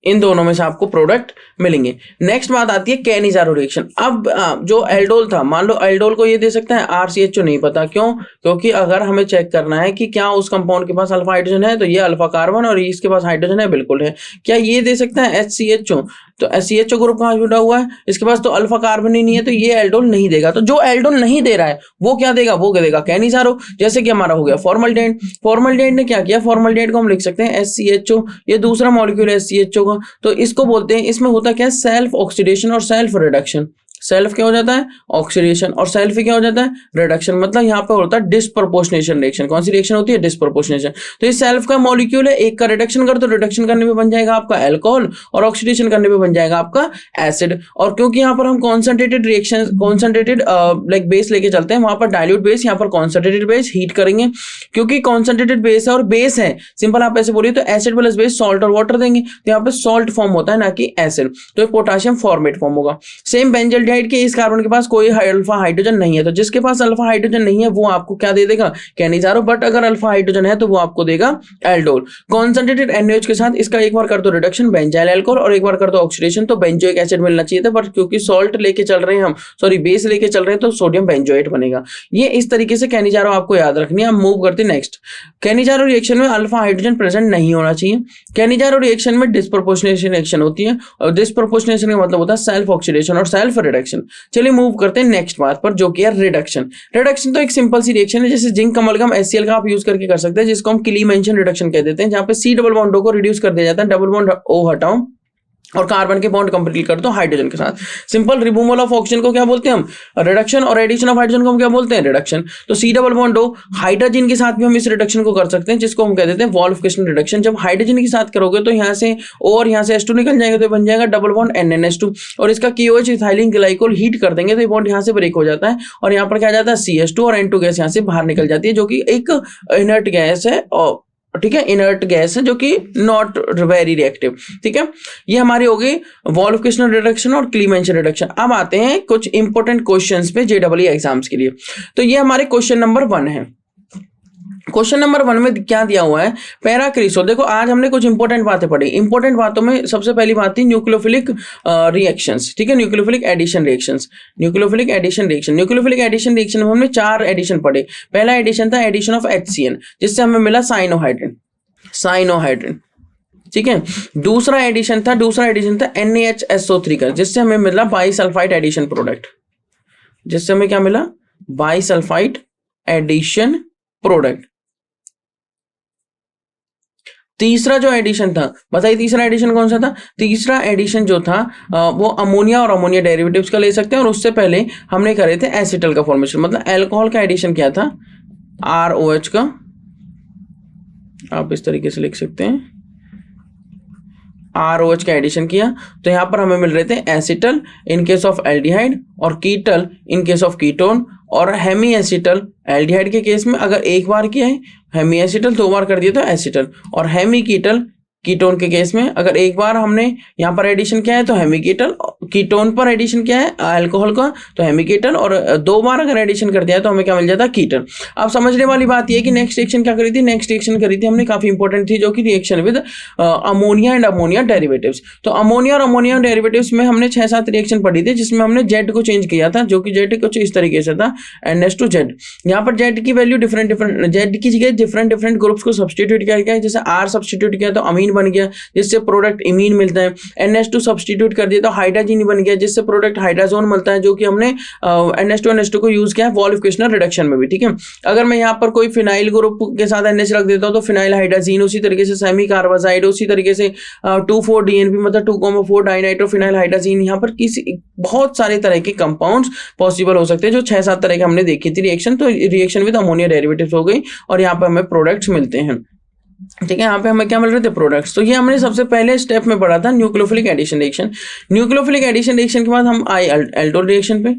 इन दोनों में से आपको प्रोडक्ट मिलेंगे। नेक्स्ट बात आती है कैनिजारो रिएक्शन। अब जो एल्डोल था, मान लो एल्डोल को ये दे सकते हैं, RCHO नहीं पता, क्यों? क्योंकि अगर हमें चेक करना है कि क्या उस कंपाउंड के पास अल्फा हाइड्रोजन है, तो ये अल्फा कार्बन और इसके पास हाइड्रोजन है, बिल्कुल है। क्या ये दे सकता है HCHO? तो HCHO ग्रुप कहाँ जुड़ा हुआ है, इसके पास तो अल्फा कार्बन ही नहीं है, तो ये एल्डोल नहीं देगा। तो जो एल्डोल नहीं दे रहा है वो क्या देगा, वो देगा कैनिजारो। जैसे कि हमारा हो गया फॉर्मल्डेहाइड। फॉर्मल्डेहाइड ने क्या किया, फॉर्मल्डेहाइड को हम लिख सकते हैं HCHO, ये दूसरा मॉलिक्यूल है HCHO का, तो इसको बोलते हैं, इसमें होता क्या है, सेल्फ ऑक्सीडेशन और सेल्फ रिडक्शन। सेल्फ क्या हो जाता है, ऑक्सीडेशन, और सेल्फ क्या हो जाता है, रिडक्शन। मतलब यहाँ पे होता है डिस्प्रपोर्शनेशन रिएक्शन। कौन सी रिएक्शन होती है, डिस्प्रपोर्शनेशन। तो ये सेल्फ का मॉलिक्यूल है, एक का रिडक्शन कर, तो रिडक्शन करने पे बन जाएगा आपका अल्कोहल, और ऑक्सीडेशन करने पे बन जाएगा आपका एसिड। और क्योंकि यहाँ पर हम concentrated reaction, concentrated like base लेके चलते हैं, वहां पर डाइल्यूट बेस, यहाँ पर कॉन्सेंट्रेटेड बेस हीट करेंगे। क्योंकि कॉन्सेंट्रेटेड बेस है और बेस है, सिंपल आप ऐसे बोलिए तो एसिड प्लस बेस सॉल्ट और वाटर देंगे, तो यहाँ पे सॉल्ट फॉर्म होता है, ना कि एसिड, तो पोटाशियम फॉर्मेट फॉर्म होगा। सेम बेंजल्डिहाइड के इस कार्बन के पास कोई अल्फा हाइड्रोजन नहीं है, तो जिसके पास अल्फा हाइड्रोजन नहीं है वो आपको क्या दे देगा, कैनिजारो। बट अगर अल्फा हाइड्रोजन है तो वो आपको देगा एल्डोल। कॉन्सेंट्रेटेड NaOH के साथ इसका एक बार कर दो रिडक्शन, बेंजाइल अल्कोहल, और एक बार कर दो ऑक्सीडेशन, तो बेंजोइक एसिड मिलना चाहिए था, बट क्योंकि सॉल्ट लेके चल रहे हैं हम, सॉरी बेस लेके चल रहे हैं, तो सोडियम बेंजोएट बनेगा। ये इस तरीके से कैनिजारो आपको याद रखनी है। हम मूव करते हैं नेक्स्ट। कैनिजारो रिएक्शन में अल्फा हाइड्रोजन प्रेजेंट नहीं होना चाहिए। कैनिजारो रिएक्शन में डिस्प्रोपोर्शनेशन रिएक्शन होती है, और डिस्प्रोपोर्शनेशन का मतलब होता है सेल्फ ऑक्सीडेशन और सेल्फ रिडक्शन। चलिए मूव करते हैं नेक्स्ट बात पर, जो कि है रिडक्शन। रिडक्शन तो एक सिंपल सी रिएक्शन है, जैसे जिंक अमलगम HCl का आप यूज करके कर सकते हैं, जिसको हम क्लीमेंशन रिडक्शन कह देते हैं, जहां पे C डबल बॉन्ड O को रिड्यूस कर दिया जाता है, डबल बॉन्ड O हटाओ और कार्बन के बॉन्ड कंप्लीट कर दो हाइड्रोजन के साथ। सिंपल रिमूवल ऑफ ऑक्सीजन को क्या बोलते हैं हम, रिडक्शन, और एडिशन ऑफ हाइड्रोजन को हम क्या बोलते हैं, रिडक्शन। तो C double bond O hydrogen के साथ भी हम इस रिडक्शन को कर सकते हैं, जिसको हम कह देते हैं वॉल्फिकेशन रिडक्शन। जब हाइड्रोजन के साथ करोगे तो यहाँ से O और यहाँ से H2 निकल जाएगा, तो बन जाएगा डबल बॉन्ड NNH2, और इसका KOH इथाइलिन ग्लाइकोल हीट कर देंगे तो ये बॉन्ड यहाँ से ब्रेक हो जाता है, और यहाँ पर क्या जाता है CH2 और N2 गैस यहाँ से बाहर निकल जाती है, जो कि एक इनर्ट गैस है, और ठीक है, इनर्ट गैस है, जो कि नॉट वेरी रिएक्टिव। ठीक है, ये हमारी हो गई वॉल्फिकेशनल रिडक्शन और क्लीमेंशन रिडक्शन। अब आते हैं कुछ इंपॉर्टेंट क्वेश्चंस पे JEE एग्जाम्स के लिए। तो ये हमारे क्वेश्चन नंबर 1 है। क्वेश्चन नंबर 1 में क्या दिया हुआ है, पैराक्रिसोल। देखो आज हमने कुछ इंपॉर्टेंट बातें पढ़ी। इंपॉर्टेंट बातों में सबसे पहली बात थी न्यूक्लियोफिलिक रिएक्शंस। ठीक है, nucleophilic addition reactions, nucleophilic addition reaction. Nucleophilic addition reaction में हमने 4 एडिशन पढ़े। पहला एडिशन था एडिशन ऑफ HCN, जिससे हमें मिला साइनोहाइड्रिन, साइनोहाइड्रिन। ठीक है, दूसरा एडिशन था NaHSO3 का, जिससे हमें मिला बाइसल्फाइड एडिशन प्रोडक्ट, जिससे हमें क्या मिला, बाइसल्फाइड एडिशन प्रोडक्ट। तीसरा जो एडिशन था, बताइए तीसरा एडिशन कौन सा था? तीसरा एडिशन जो था वो अमोनिया और अमोनिया डेरिवेटिव्स का ले सकते हैं, और उससे पहले हमने करे थे एसिटल का फॉर्मेशन, मतलब अल्कोहल का एडिशन क्या था, ROH का, आप इस तरीके से लिख सकते हैं, ROH का एडिशन किया, तो यहां पर हमें मिल रहे थे acetal in case of aldehyde, और ketal in case of ketone, और हेमी एसिटल एल्डिहाइड के केस में अगर एक बार किया है, हेमी एसिटल 2 बार कर दिया तो एसिटल, और हेमी कीटल कीटोन के केस में अगर एक बार हमने यहाँ पर एडिशन किया है तो हेमी कीटल, कीटोन पर एडिशन किया है अल्कोहल का तो हेमी कीटल, और 2 बार अगर एडिशन कर दिया है तो हमें क्या मिल जाता है, कीटन। अब समझने वाली बात यह कि नेक्स्ट रिएक्शन क्या करी थी, नेक्स्ट रिएक्शन करी थी हमने काफी इंपॉर्टेंट थी, जो कि reaction with ammonia and ammonia derivatives. तो अमोनिया और अमोनिया डेरिवेटिव्स में हमने 6-7 रिएक्शन पढ़ी थी, जिसमें हमने जेड को चेंज किया था, जो कि जेड कुछ इस तरीके से था NH2Z। यहाँ पर जेड की वैल्यू डिफरेंट जेड की जगह डिफरेंट ग्रुप्स को सब्सटीट्यूट किया गया है, जैसे R सब्सटीट्यूट किया तो अमीन बन गया, जिससे प्रोडक्ट इमीन मिलता है। NH2 सब्सटीट्यूट कर दिया तो हाइड्रोजन बन गया, जिससे प्रोडक्ट हाइड्राजोन मिलता है, जो कि हमने NH2 को यूज किया है वॉल्फिकेशनल रिडक्शन में भी। ठीक है, अगर मैं यहाँ पर कोई फिनाइल ग्रुप के साथ NH रख देता हूँ तो फिनाइल हाइड्राजीन, उसी तरीके से सेमी कार्बाजाइड, उसी तरीके से 2,4-DNP मतलब 2,4 डाइनाइट्रो फिनाइल हाइड्राजीन। यहाँ पर किसी बहुत सारे तरह के कंपाउंड्स पॉसिबल हो सकते हैं, जो 6-7 तरह के हमने देखी थी रिएक्शन। तो रिएक्शन विद अमोनिया डेरिवेटिव्स हो गई, और यहाँ पर हमें प्रोडक्ट्स मिलते हैं। ठीक है, यहाँ पे हमें क्या मिल रहे थे, प्रोडक्ट्स। तो ये हमने सबसे पहले स्टेप में पढ़ा था nucleophilic addition reaction. Nucleophilic addition reaction के बाद हम आए एल्डोल रिएक्शन पे।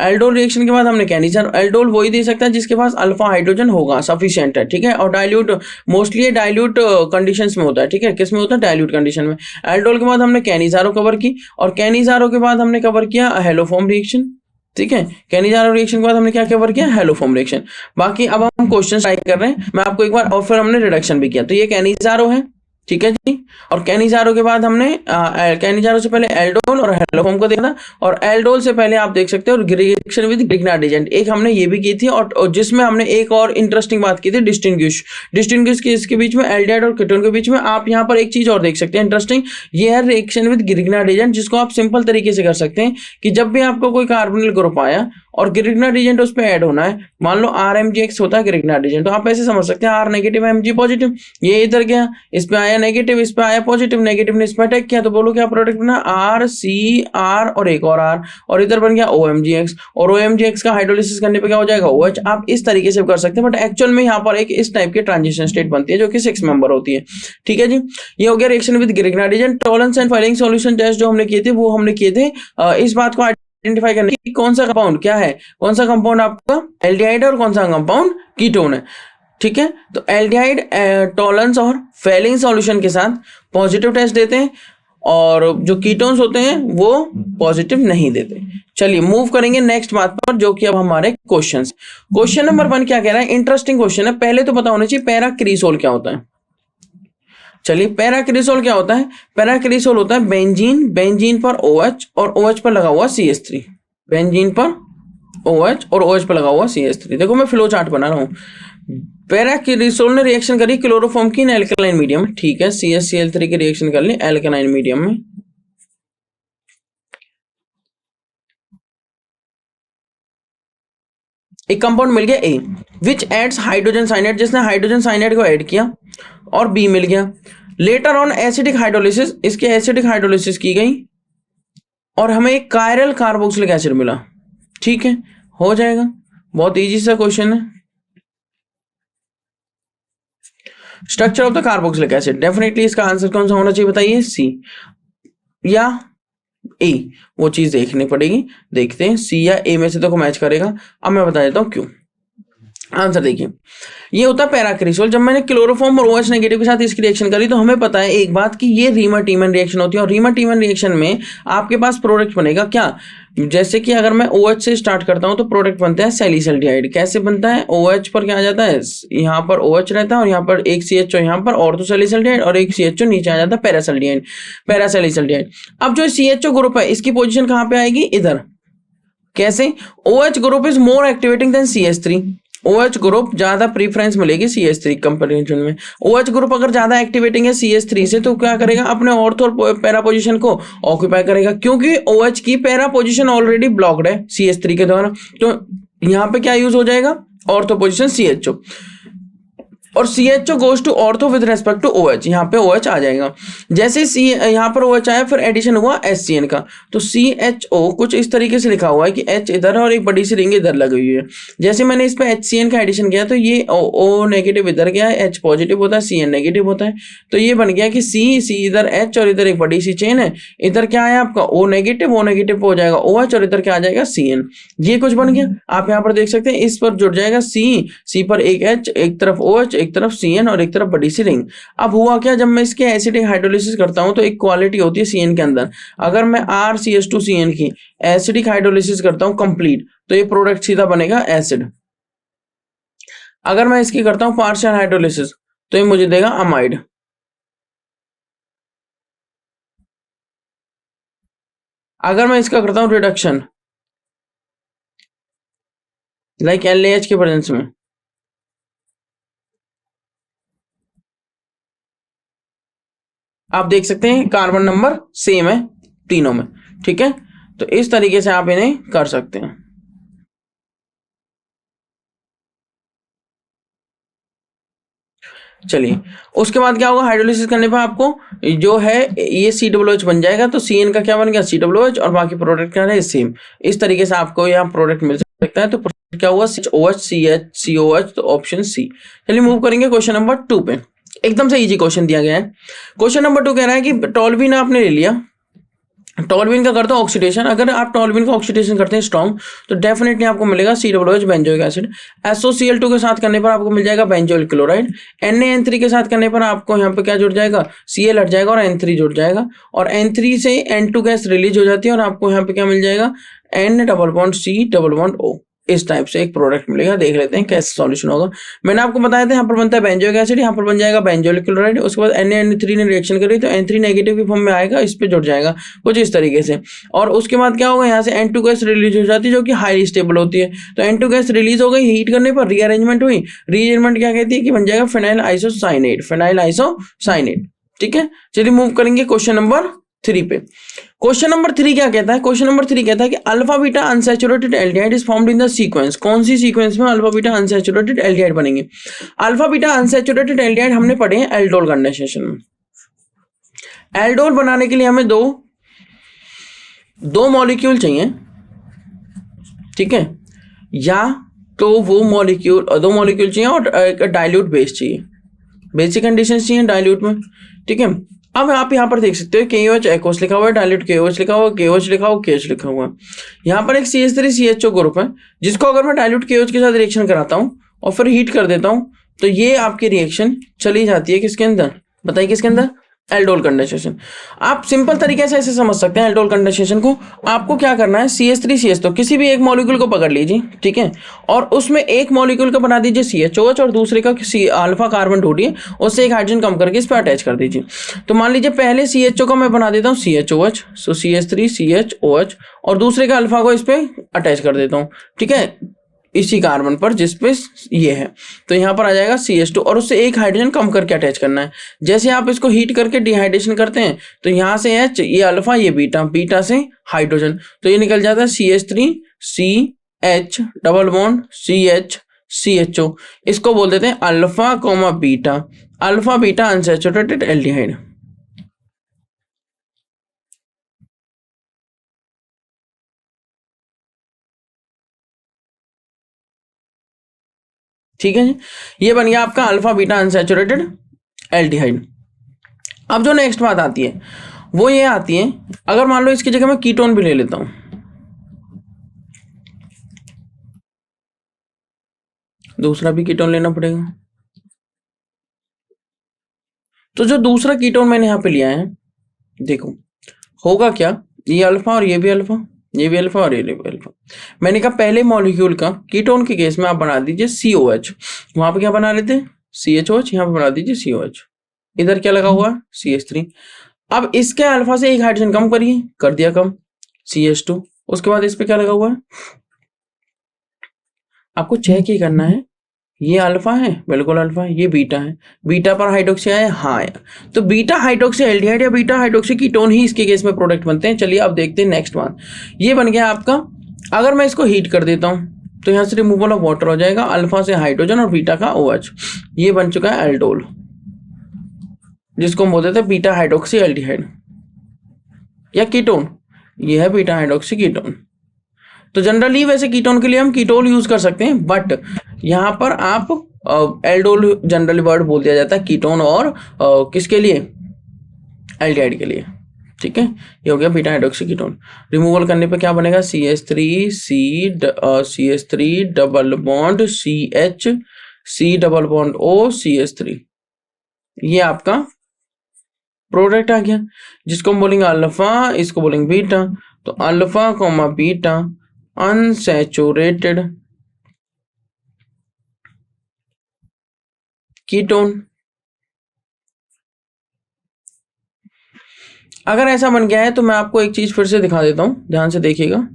एल्डोल रिएक्शन के बाद हमने कैनिजर। एल्डोल वही दे सकता है जिसके पास अल्फा हाइड्रोजन होगा, सफिशिएंट है। ठीक है, और डाइल्यूट, मोस्टली डाइल्यूट कंडीशंस में होता है। ठीक है, किस में होता है, डाइल्यूट कंडीशन में। एल्डोल के बाद हमने कैनिजारो कवर की, और कैनिजारो के बाद हमने कवर किया हेलोफॉर्म रिएक्शन। ठीक है, कैनिजारो रिएक्शन के बाद हमने क्या कवर किया, हेलोफॉर्म रिएक्शन। बाकी अब हम क्वेश्चन ट्राई कर रहे हैं, मैं आपको एक बार, और फिर हमने रिडक्शन भी किया। तो ये कैनिजारो है, ठीक है जी। और कैनिजारो के बाद हमने कैनिजारो से पहले एल्डोल और हेलोफॉर्म को देखा था, और एल्डोल से पहले आप देख सकते हो रिएक्शन विद ग्रिग्नार्ड एजेंट एक हमने ये भी की थी, और जिसमें हमने एक और इंटरेस्टिंग बात की थी, डिस्टिंग्विश की इसके बीच में एल्डिहाइड और कीटोन के बीच में। आप यहाँ पर एक चीज और देख सकते हैं इंटरेस्टिंग, ये है रिएक्शन विद ग्रिग्नार्ड एजेंट, जिसको आप सिंपल तरीके से कर सकते हैं कि जब भी आपको कोई कार्बोनिल ग्रुप आया और ग्रिग्नार्ड एजेंट उस पर ऐड होना है, मान लो RMgX होता है ग्रिग्नार्ड एजेंट, तो आप ऐसे समझ सकते हैं R नेगेटिव Mg पॉजिटिव, ये इधर गया, इस पे आया नेगेटिव, इस पे आया पॉजिटिव, नेगेटिव ने इस पे अटैक किया, तो बोलो क्या प्रोडक्ट बना, RCR और एक और R, और इधर बन गया OMgX, और OMgX का हाइड्रोलिसिस करने पे क्या हो जाएगा OH। आप इस तरीके से कर सकते हैं, बट एक्चुअल में यहाँ पर एक इस टाइप की ट्रांजिशन स्टेट बनती है जो कि 6 मेंबर होती है। ठीक है जी, ये हो गया reaction with Grignard agent. Tollens and Fehling solution test जो हमने किए थे वो हमने किए थे इस बात को आइडेंटिफाई करने की कौन सा कंपाउंड क्या है, कौन सा कंपाउंड आपका एल्डिहाइड और कौन सा कंपाउंड कीटोन है। ठीक है, तो एल्डिहाइड टॉलरेंस और फेलिंग सॉल्यूशन के साथ पॉजिटिव टेस्ट देते हैं, और जो कीटोन्स होते हैं वो पॉजिटिव नहीं देते। चलिए मूव करेंगे नेक्स्ट बात पर, जो कि अब हमारे क्वेश्चंस। क्वेश्चन नंबर 1 क्या कह रहा है, इंटरेस्टिंग क्वेश्चन है। पहले तो पता होना चाहिए पैराक्रिसोल क्या होता है। चलिए पैराक्रिसोल क्या होता है, पैराक्रिसोल होता है बेंजीन, बेंजीन पर OH और OH पर लगा हुआ CH3, बेंजीन पर OH और OH पर लगा हुआ CH3। देखो मैं फ्लो चार्ट बना रहा हूं। पैराक्रिसोल ने रिएक्शन करी क्लोरोफॉर्म की एल्कलाइन मीडियम, ठीक है, CH3 की रिएक्शन कर ली एल्कलाइन मीडियम में। एक कंपाउंड मिल गया A which adds hydrogen cyanide, जिसने हाइड्रोजन साइनाइड को ऐड किया और B मिल गया। लेटर ऑन एसिडिक हाइड्रोलिसिस, इसके एसिडिक हाइड्रोलिसिस की गई और हमें एक कायरल कार्बोक्सिलिक एसिड मिला। ठीक है, हो जाएगा, बहुत इजी सा क्वेश्चन है। Structure of the carboxylic acid, definitely इसका आंसर कौन सा होना चाहिए बताइए, C या A, वो चीज देखनी पड़ेगी। देखते हैं C या A में से तो को मैच करेगा। अब मैं बता देता हूं क्यों। आंसर देखिए, ये होता है पैराक्रिसोल। जब मैंने क्लोरोफॉर्म और OH नेगेटिव के साथ इसकी रिएक्शन करी तो हमें पता है एक बात कि ये रीमर-टीमन रिएक्शन होती है, और रीमर-टीमन रिएक्शन में आपके पास प्रोडक्ट बनेगा क्या, जैसे कि अगर मैं OH से स्टार्ट करता हूं तो प्रोडक्ट बनता है सैलिसल्डिहाइड। कैसे बनता है, OH पर क्या आ जाता है, यहाँ पर OH रहता है और यहाँ पर एक CHO यहाँ पर ऑर्थोसैलिसल्डिहाइड, और एक CHO नीचे आ जाता है पैरासल्डिहाइड, पैरासैलिसल्डिहाइड। अब जो CHO ग्रुप है इसकी पोजीशन कहाँ पे आएगी, इधर। कैसे, OH group is more activating than CH3, OH group ज्यादा प्रीफरेंस मिलेगी CH3 कंपैरिजन में। OH ग्रुप अगर ज्यादा एक्टिवेटिंग है CH3 से तो क्या करेगा, अपने ऑर्थो और पैरा पोजीशन को ऑक्यूपाई करेगा, क्योंकि OH की पैरा पोजीशन ऑलरेडी ब्लॉक्ड है CH3 के द्वारा। तो यहाँ पे क्या यूज हो जाएगा, ऑर्थो पोजीशन CHO, और CHO goes to ortho with respect to OH, यहाँ पे OH आ जाएगा। जैसे यहाँ पर OH आया फिर एडिशन हुआ HCN का, तो CHO कुछ इस तरीके से लिखा हुआ है कि H इधर है और एक बड़ी सी रिंग इधर लगी हुई है। जैसे मैंने इस पे HCN का एडिशन किया तो ये O नेगेटिव इधर गया है, H पॉजिटिव होता है, CN नेगेटिव होता है, तो ये बन गया कि C इधर H और इधर एक बड़ी सी चेन है, इधर क्या है आपका O नेगेटिव हो जाएगा OH और इधर क्या आ जाएगा CN, ये कुछ बन गया। आप यहाँ पर देख सकते हैं इस पर जुड़ जाएगा C पर एक H, एक तरफ OH, एक तरफ CN और एक तरफ बड़ी सी रिंग। अब हुआ क्या, जब मैं इसके एसिडिक हाइड्रोलिसिस करता हूं तो एक क्वालिटी होती है CN के अंदर, अगर मैं RCH2CN की एसिडिक हाइड्रोलिसिस करता हूं कंप्लीट तो ये प्रोडक्ट सीधा बनेगा एसिड। अगर मैं इसकी करता हूं पार्शियल हाइड्रोलिसिस तो ये मुझे देगा अमाइड। अगर मैं इसका करता हूं रिडक्शन लाइक LAH के प्रेजेंस में, आप देख सकते हैं कार्बन नंबर सेम है तीनों में। ठीक है, तो इस तरीके से आप इन्हें कर सकते हैं। चलिए उसके बाद क्या होगा, हाइड्रोलिसिस करने पर आपको जो है ये COOH बन जाएगा, तो CN का क्या बन गया COOH, और बाकी प्रोडक्ट क्या है सेम। इस तरीके से आपको यहाँ प्रोडक्ट मिल सकता है। तो प्रोडक्ट क्या हुआ, OH CH COH, तो ऑप्शन C। चलिए मूव करेंगे क्वेश्चन नंबर 2 पे। एकदम से इजी क्वेश्चन दिया गया है। क्वेश्चन नंबर 2 कह रहा है कि टॉल्यूइन आपने ले लिया, टॉल्यूइन का करता है ऑक्सीडेशन। अगर आप टॉल्यूइन का ऑक्सीडेशन करते हैं स्ट्रॉन्ग तो डेफिनेटली आपको मिलेगा COOH बेंजोइक एसिड। SOCl2 के साथ करने पर आपको मिल जाएगा बेंजोइल क्लोराइड। NaN3 के साथ करने पर आपको यहाँ पे क्या जुड़ जाएगा, Cl हट जाएगा और N3 जुड़ जाएगा, और N3 से N2 गैस रिलीज हो जाती है और आपको यहाँ पे क्या मिल जाएगा N double bond C double bond O। इस टाइप से एक प्रोडक्ट मिलेगा। देख लेते हैं कैसे सॉल्यूशन होगा। मैंने आपको बताया था यहाँ पर बनता है बेंजोइक एसिड, यहाँ पर बन जाएगा बेंजोइक क्लोराइड। उसके बाद Na3 ने रिएक्शन करी तो N3 नेगेटिव की फॉर्म में आएगा, इस पे जुड़ जाएगा कुछ इस तरीके से। और उसके बाद क्या होगा, यहाँ से N2 गैस रिलीज हो जाती है जो कि हाईली स्टेबल होती है। तो N2 गैस रिलीज हो गई, हीट करने पर रीअरेंजमेंट हुई। रीअरेंजमेंट क्या कहती है कि बन जाएगा फिनाइल आइसोसाइनेट, फिनाइल आइसोसाइनेट। ठीक है, चलिए मूव करेंगे क्वेश्चन नंबर 3 पे। क्वेश्चन नंबर 3 क्या कहता है, क्वेश्चन नंबर 3 कहता है कि alpha beta unsaturated aldehyde is formed in the sequence. कौन सी सीक्वेंस में अल्फा बीटा अनसैचुरेटेड एल्डिहाइड बनेंगे? अल्फा बीटा अनसैचुरेटेड एल्डिहाइड हमने पढ़े हैं एल्डोल कंडेंसेशन में। एल्डोल बनाने के लिए हमें दो मॉलिक्यूल चाहिए, ठीक है, या तो वो मॉलिक्यूल, दो मॉलिक्यूल चाहिए और एक डाइल्यूट बेस चाहिए, बेसिक कंडीशन चाहिए डाइल्यूट में। ठीक है, अब आप यहाँ पर देख सकते हो KOH एक्वस लिखा हुआ है, डाइल्यूट KOH लिखा हुआ है, KOH लिखा हुआ, KH लिखा हुआ है। यहाँ पर एक CH3CHO ग्रुप है जिसको अगर मैं डाइल्यूट KOH के साथ रिएक्शन कराता हूँ और फिर हीट कर देता हूँ तो ये आपकी रिएक्शन चली जाती है किसके अंदर, बताइए किसके अंदर? Aldol condensation. आप सिंपल तरीके से ऐसे समझ सकते हैं एल्डोल कंडेंसेशन को। आपको क्या करना है, CH3CH, तो किसी भी एक मॉलिक्यूल को पकड़ लीजिए, ठीक है, और उसमें एक मॉलिक्यूल का बना दीजिए CHOH और दूसरे का अल्फा कार्बन ढूंढिए, उससे एक हाइड्रोजन कम करके इस पर अटैच कर दीजिए। तो मान लीजिए पहले CHO का मैं बना देता हूँ CHOH, सो CH3CHOH, और दूसरे का अल्फा को इस पर अटैच कर देता हूँ, ठीक है, इसी कार्बन पर जिस पे ये है। तो यहाँ पर आ जाएगा CH2 और उससे एक हाइड्रोजन कम करके अटैच करना है। जैसे आप इसको हीट करके डिहाइड्रेशन करते हैं तो यहाँ से H, ये अल्फा, ये बीटा, बीटा से हाइड्रोजन, तो ये निकल जाता है CH3 CH double bond CH CHO। इसको बोल देते हैं alpha comma beta, alpha beta unsaturated aldehyde. ठीक है जी, ये बन गया आपका अल्फा बीटा अनसैचुरेटेड एल्डिहाइड। अब जो नेक्स्ट बात आती है वो ये आती है, अगर मान लो इसकी जगह मैं कीटोन भी ले लेता हूं, दूसरा भी कीटोन लेना पड़ेगा। तो जो दूसरा कीटोन मैंने यहां पे लिया है, देखो होगा क्या, ये अल्फा और ये भी अल्फा, ये भी अल्फा और ये भी अल्फा। मैंने कहा पहले मॉलिक्यूल का कीटोन के केस में आप बना दीजिए COH, वहां पे क्या बना लेते हैं CHOH, यहाँ पे बना दीजिए COH, इधर क्या लगा हुआ है CH3। अब इसके अल्फा से एक हाइड्रोजन कम करिए, कर दिया कम, CH2। उसके बाद इस पे क्या लगा हुआ है, आपको चेक ही करना है, ये अल्फा है, बिल्कुल अल्फा है, ये बीटा है, बीटा पर हाइड्रोक्सी आया, हाँ आया, तो बीटा हाइड्रोक्सी एल्डिहाइड या बीटा हाइड्रोक्सी कीटोन ही इसके केस में प्रोडक्ट बनते हैं। चलिए अब देखते हैं नेक्स्ट बात, ये बन गया आपका, अगर मैं इसको हीट कर देता हूं तो यहाँ से रिमूवल ऑफ वाटर हो जाएगा, अल्फा से हाइड्रोजन और बीटा का OH, ये बन चुका है एल्डोल, जिसको हम बोलते थे बीटा हाइड्रोक्सी एल्डिहाइड या कीटोन, ये है बीटा हाइड्रोक्सी कीटोन। तो जनरली वैसे कीटोन के लिए हम कीटोल यूज कर सकते हैं, बट यहाँ पर आप एल्डोल जनरली वर्ड बोल दिया जाता है कीटोन, और किसके लिए, एल्डिहाइड के लिए। ठीक है, ये हो गया बीटा हाइड्रोक्सी कीटोन। रिमूवल करने पे क्या बनेगा, CH3 double bond CH C double bond O CH3, ये आपका प्रोडक्ट आ गया, जिसको हम बोलेंगे अल्फा, इसको बोलेंगे बीटा। तो alpha comma beta unsaturated ketone. अगर ऐसा बन गया है तो मैं आपको एक चीज फिर से दिखा देता हूं, ध्यान से देखिएगा।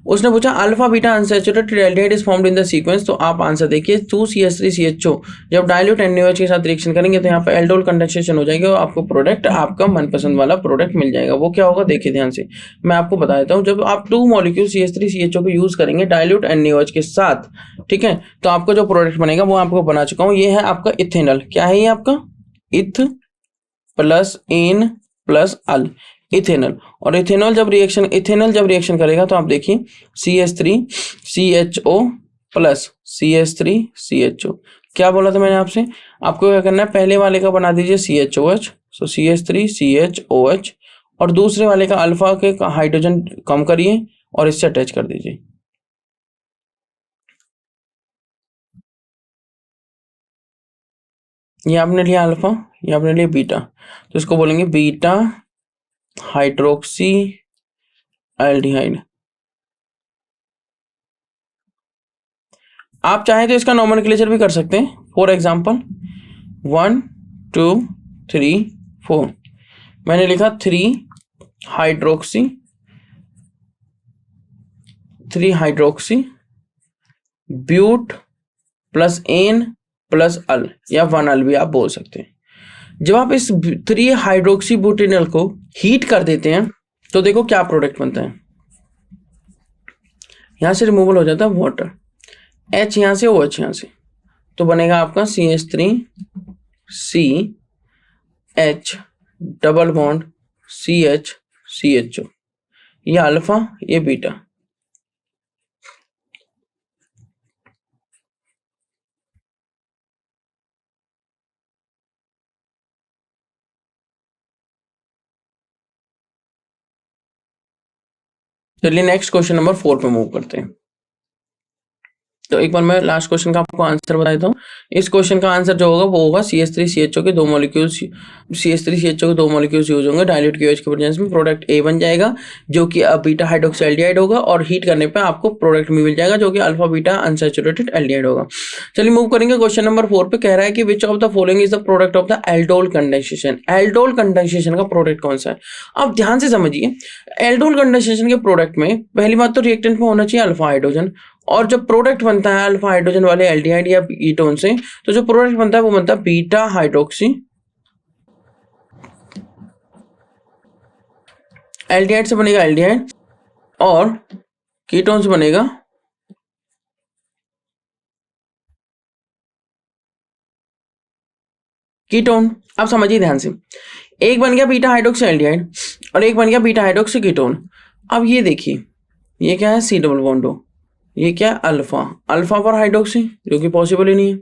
उसने पूछा alpha beta unsaturated aldehyde is formed in the sequence, तो आप आंसर देखिए 2CH3CHO जब डाइल्यूट NaOH के साथ रिएक्शन करेंगे तो यहाँ पे एल्डोल कंडेंसेशन हो जाएगी और आपको प्रोडक्ट, आपका मनपसंद वाला प्रोडक्ट मिल जाएगा। वो क्या होगा देखिए ध्यान से, मैं आपको बता देता हूँ। जब आप 2 मॉलिक्यूल CH3CHO को यूज करेंगे डाइल्यूट NaOH के साथ, ठीक है, तो आपका जो प्रोडक्ट बनेगा वो आपको बना चुका हूँ, ये है आपका इथेनॉल। क्या है ये आपका, इथ plus an plus Al, ethanol. और इथेनॉल जब रिएक्शन करेगा तो आप देखिए CH3CHO प्लस CH3CHO। क्या बोला था मैंने आपसे, आपको क्या करना है, पहले वाले का बना दीजिए CHOH, सो CH3CHOH, और दूसरे वाले का अल्फा के हाइड्रोजन कम करिए और इससे अटैच कर दीजिए। ये आपने लिया अल्फा, ये आपने लिया बीटा, तो इसको बोलेंगे बीटा हाइड्रोक्सी एल्डिहाइड। आप चाहें तो इसका नॉमेनक्लेचर भी कर सकते हैं। फॉर एग्जाम्पल 1 2 3 4 मैंने लिखा 3 hydroxy but plus an plus al या 1 अल भी आप बोल सकते हैं। जब आप इस 3 हाइड्रोक्सी ब्यूटेनॉल को हीट कर देते हैं तो देखो क्या प्रोडक्ट बनता है। यहां से रिमूवल हो जाता है वाटर, H यहां से OH यहां से, तो बनेगा आपका CH3CH डबल बॉन्ड CHCHO, ये अल्फा ये बीटा। चलिए नेक्स्ट क्वेश्चन नंबर 4 पे मूव करते हैं। तो एक बार मैं लास्ट क्वेश्चन का आपको आंसर बता देता हूँ। इस क्वेश्चन का आंसर जो होगा वो होगा CH3CHO के 2 मॉलिक्यूल्स यूज होंगे डाइल्यूट KOH के प्रेजेंस में, प्रोडक्ट A बन जाएगा जो कि बीटा हाइड्रोक्सी एल्डिहाइड होगा और हीट करने पे आपको प्रोडक्ट मिल जाएगा जो कि अल्फा बीटा अनसैचुरेटेड एल्डिहाइड होगा। चलिए मूव करेंगे क्वेश्चन नंबर 4 पे। कह रहा है कि which of the following is the product of the aldol condensation. Aldol condensation का प्रोडक्ट कौन सा है? आप ध्यान से समझिए, एल्डोल कंडेंसेशन के प्रोडक्ट में पहली बात तो रिएक्टेंट में होना चाहिए अल्फा हाइड्रोजन, और जब प्रोडक्ट बनता है अल्फा हाइड्रोजन वाले एल्डिहाइड या कीटोन से, तो जो प्रोडक्ट बनता है वो बनता है बीटा हाइड्रोक्सी एल्डिहाइड से बनेगा एल्डिहाइड और कीटोन से बनेगा कीटोन। आप समझिए ध्यान से, एक बन गया बीटा हाइड्रोक्सी एल्डिहाइड और एक बन गया बीटा हाइड्रोक्सी कीटोन। अब ये देखिए, ये क्या है? C डबल बॉन्ड O, ये क्या है? अल्फा, अल्फा पर हाइड्रोक्सी जो कि पॉसिबल ही नहीं है।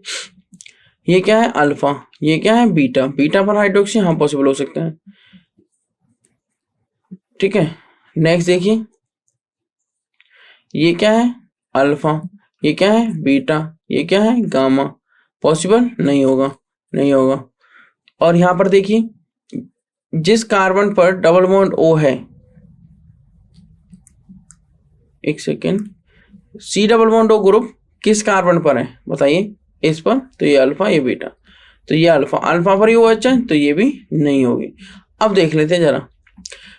ये क्या है? अल्फा, ये क्या है? बीटा, बीटा पर हाइड्रोक्सी हाँ पॉसिबल हो सकता है। ठीक है, नेक्स्ट देखिए, ये क्या है? अल्फा, ये क्या है? बीटा, ये क्या है? गामा, पॉसिबल नहीं होगा, नहीं होगा। और यहां पर देखिए, जिस कार्बन पर डबल बॉन्ड O है, एक second, C double bond O group किस कार्बन पर है बताइए? इस पर, तो ये अल्फा ये बीटा, तो ये अल्फा, अल्फा पर ही OH है तो ये भी नहीं होगी। अब देख लेते हैं जरा,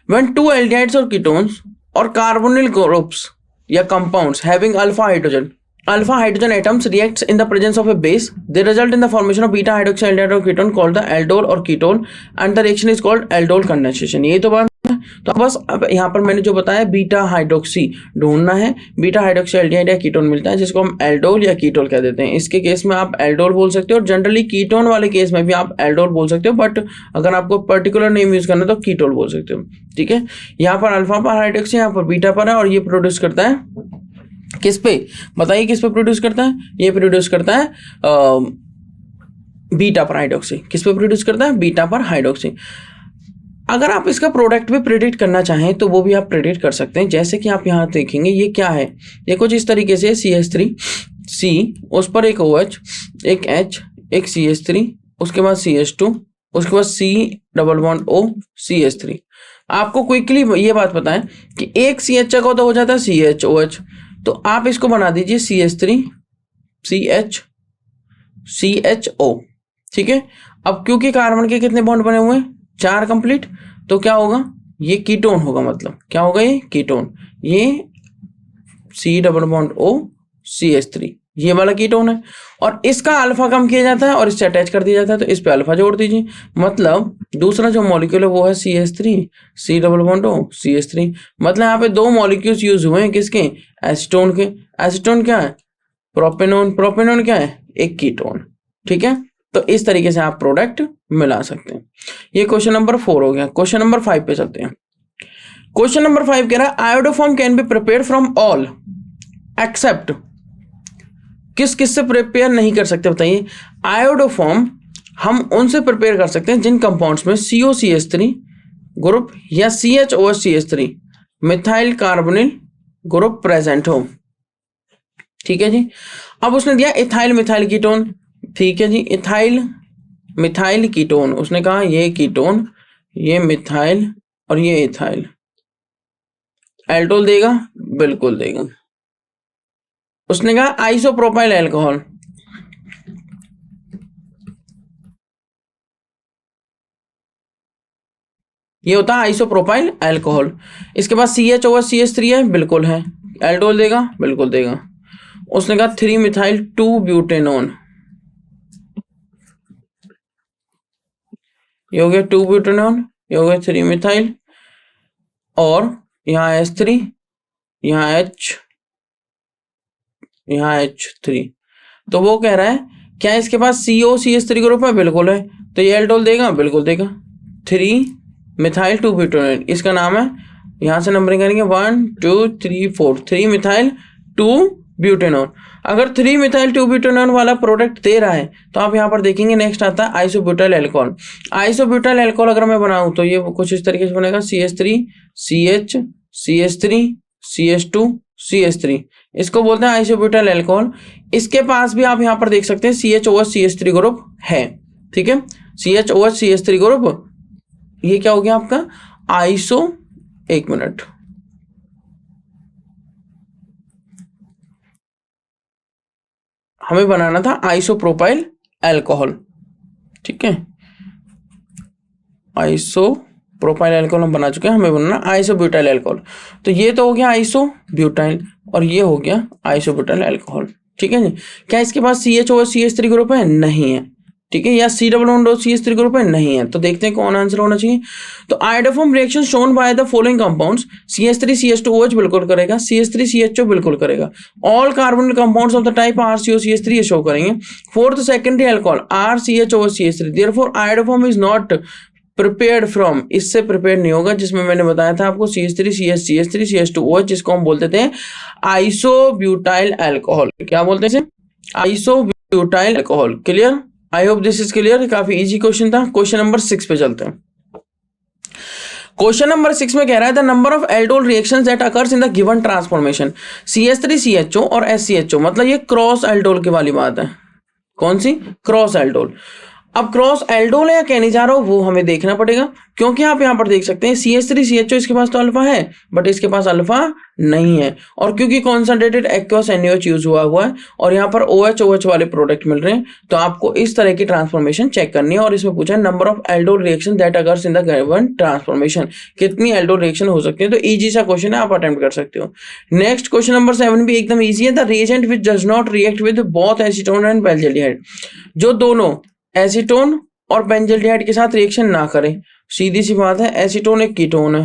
when two aldehydes or ketones or carbonyl groups या compounds having alpha hydrogen atoms reacts in the presence of a base, they result in the formation of beta hydroxyaldehyde or ketone called the aldol or ketone and the reaction is called aldol condensation। ये तो बात है। तो बस अब यहाँ पर मैंने जो बताया बीटा हाइड्रोक्सी ढूंढना है, बीटा हाइड्रोक्सी एल्डिहाइड या कीटोन मिलता है जिसको हम एल्डोल या कीटोल कह देते हैं। इसके केस में आप एल्डोल बोल सकते हो और जनरली कीटोन वाले केस में भी आप एल्डोल बोल सकते हो, बट अगर आपको पर्टिकुलर नेम यूज करना है तो कीटोल बोल सकते हो। ठीक है, यहाँ पर अल्फा पर हाइड्रोक्सी, यहाँ पर बीटा पर है और ये प्रोड्यूस करता है किस पे बताइए? किस पे प्रोड्यूस करता है? ये प्रोड्यूस करता है बीटा पर हाइड्रोक्सी। किस पे प्रोड्यूस करता है? बीटा पर हाइड्रोक्सी। अगर आप इसका प्रोडक्ट भी प्रेडिक्ट करना चाहें तो वो भी आप प्रेडिक्ट कर सकते हैं। जैसे कि आप यहाँ देखेंगे, ये क्या है? ये कुछ इस तरीके से CH3C, उस पर एक OH, एक H, एक CH3, उसके बाद CH2, उसके बाद C double bond O, CH3। आपको क्विकली ये बात पता है कि एक CH का तो हो जाता है CHOH, तो आप इसको बना दीजिए CH3CHCHO। ठीक है, अब क्योंकि कार्बन के कितने बॉन्ड बने हुए हैं? 4 कंप्लीट, तो क्या होगा? ये कीटोन होगा, मतलब क्या होगा? ये कीटोन, ये C double bond O CH3, ये वाला कीटोन है और इसका अल्फा कम किया जाता है और इससे अटैच कर दिया जाता है, तो इस पे अल्फा जोड़ दीजिए। मतलब दूसरा जो मॉलिक्यूल है वो है CH3, C double bond O CH3। मतलब यहाँ पे 2 मॉलिक्यूल्स यूज हुए हैं किसके? एसीटोन के। एसीटोन क्या है? प्रोपेनोन। प्रोपेनोन क्या है? एक कीटोन। ठीक है, तो इस तरीके से आप प्रोडक्ट मिला सकते हैं। ये क्वेश्चन नंबर 4 हो गया। क्वेश्चन नंबर 5 पे चलते हैं। क्वेश्चन नंबर 5 कह रहा है iodoform can be prepared from all except, किस किस से प्रिपेयर नहीं कर सकते बताइए? आयोडोफॉर्म हम उनसे प्रिपेयर कर सकते हैं जिन कंपाउंड्स में COCH3 ग्रुप या CHOHCH3 methyl carbonyl group present हो। ठीक है जी, अब उसने दिया इथाइल मिथाइल कीटोन। ठीक है जी, इथाइल मिथाइल कीटोन, उसने कहा ये कीटोन, ये मिथाइल और ये इथाइल। एल्डोल देगा? बिल्कुल देगा। उसने कहा आइसोप्रोपाइल अल्कोहल, ये होता है आइसोप्रोपाइल अल्कोहल। इसके बाद CHOH है, बिल्कुल है। एल्डोल देगा, बिल्कुल देगा। उसने कहा 3 मिथाइल 2 ब्यूटेनॉन, ये हो गया 2 ब्यूटेनॉन, ये हो गया 3 मिथाइल, और यहाँ H3, यहाँ H, यहाँ H3। तो वो कह रहा है क्या इसके पास COCH3 ग्रुप है, बिल्कुल है। तो ये एल्डोल देगा, बिल्कुल देगा। 3 मिथाइल 2 ब्यूटेनॉन, इसका नाम है, यहाँ से नंबरिंग करेंगे 1 2 3 4, 3 मिथाइल 2 ब्यूटेनॉन। अगर 3 मिथाइल 2 ब्यूटेनॉन वाला प्रोडक्ट दे रहा है तो आप यहाँ पर देखेंगे नेक्स्ट आता है आइसोब्यूटाइल अल्कोहल। आइसोब्यूटाइल अल्कोहल अगर मैं बनाऊं तो ये कुछ इस तरीके से बनेगा, CH3 CH CH3 CH2 CH3, इसको बोलते हैं आइसोब्यूटाइल अल्कोहल। इसके पास भी आप यहाँ पर देख सकते हैं CHOH CH3 ग्रुप है, ठीक है। CHOH CH3 ग्रुप, ये क्या हो गया आपका आइसो, एक मिनट, हमें बनाना था आइसोप्रोपाइल अल्कोहल, ठीक है। आइसोप्रोपाइल अल्कोहल हम बना चुके हैं, हमें बनाना आइसोब्यूटाइल अल्कोहल। तो ये तो हो गया आइसोब्यूटाइल और ये हो गया आइसोब्यूटाइल अल्कोहल, ठीक है जी। क्या इसके पास CHOH CH3 ग्रुप है, नहीं है, ठीक है। या C+CH3 ग्रुप है, नहीं है। तो देखते हैं कौन आंसर होना चाहिए। तो iodoform reaction shown by the following compounds, CH3 CH2OH बिल्कुल करेगा, CH3 CHO बिल्कुल करेगा। All carbonyl compounds of the type RCOCH3 ये शो करेंगे। Fourth secondary alcohol RCHOCH3, therefore iodoform is not prepared from, इससे प्रिपेयर नहीं होगा, जिसमें मैंने बताया था आपको CH3 CH3 CH2OH, जिसको हम बोलते थे आइसोब्यूटाइल अल्कोहल। क्या बोलते हैं, isobutyl alcohol. Clear, I hope this is clear. काफी इजी क्वेश्चन था। क्वेश्चन नंबर 6 पे चलते हैं। क्वेश्चन नंबर 6 में कह रहा है the number of aldol reactions that occurs in the given transformation, CH3 CHO और SCHO, मतलब ये क्रॉस एल्डोल की वाली बात है। कौन सी, क्रॉस एल्डोल। अब क्रॉस एल्डोल है या कहने जा रहा हो वो हमें देखना पड़ेगा, क्योंकि आप यहाँ पर देख सकते हैं CH3 CHO इसके पास तो अल्फा है बट इसके पास अल्फा नहीं है, और क्योंकि कॉन्सेंट्रेटेड एक्वस NaOH यूज हुआ है और यहाँ पर OH वाले प्रोडक्ट मिल रहे हैं, तो आपको इस तरह की ट्रांसफॉर्मेशन चेक करनी है। और इसमें पूछा है number of aldol reaction that occurs in the given transformation, कितनी एल्डोल रिएक्शन हो सकती है। तो इजी सा क्वेश्चन है, आप अटेम्प्ट कर सकते हो। नेक्स्ट क्वेश्चन नंबर 7 भी एकदम ईजी है। The reagent which does not react with both acetone and benzaldehyde, जो दोनों एसीटोन और बेंजल्डिहाइड के साथ रिएक्शन ना करें। सीधी सी बात है, एसीटोन एक कीटोन है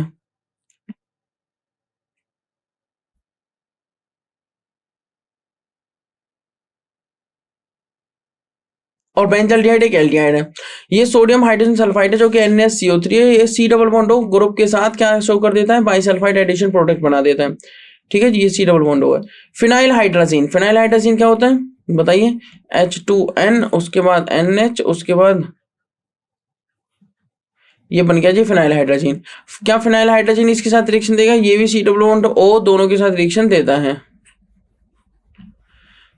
और बेंजल्डिहाइड एक एल्डिहाइड है। ये सोडियम हाइड्रोजन सल्फाइड है जो कि NaCO3 है। ये C double bond O group के साथ क्या शो कर देता है, बाइसल्फाइड एडिशन प्रोडक्ट बना देता है, ठीक है जी। ये C डबल बॉन्ड O है। फिनाइल हाइड्राजीन, फिनाइल हाइड्राजीन क्या होता है बताइए, H2N, उसके बाद NH, उसके बाद ये बन गया जी फिनाइल हाइड्रोजन। क्या फिनाइल हाइड्रोजन इसके साथ रिएक्शन देगा, ये भी C डबल बॉन्ड O दोनों के साथ रिएक्शन देता है।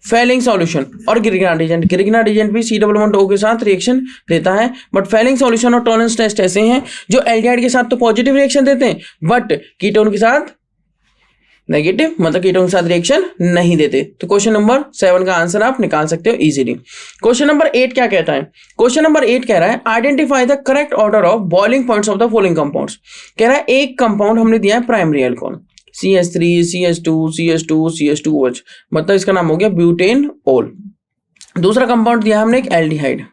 फेलिंग सॉल्यूशन और गिरिग्नार्ड एजेंट, गिरिग्नार्ड एजेंट भी C डबल बॉन्ड O के साथ रिएक्शन देता है, बट फेलिंग सॉल्यूशन और टॉलरेंस टेस्ट ऐसे हैं जो एल्डिहाइड के साथ तो पॉजिटिव रिएक्शन देते हैं बट कीटोन के साथ नेगेटिव, मतलब कीटोन के साथ रिएक्शन नहीं देते। तो क्वेश्चन नंबर 7 का आंसर आप निकाल सकते हो इजीली। क्वेश्चन नंबर 8 क्या कहता है, क्वेश्चन नंबर 8 कह रहा है identify the correct order of boiling points of the following compounds. कह रहा है एक कंपाउंड हमने दिया है primary alcohol, CH3 CH2 CH2 CH2OH, मतलब इसका नाम हो गया ब्यूटेन ओल। दूसरा कंपाउंड दिया हमने एक एल्डिहाइड,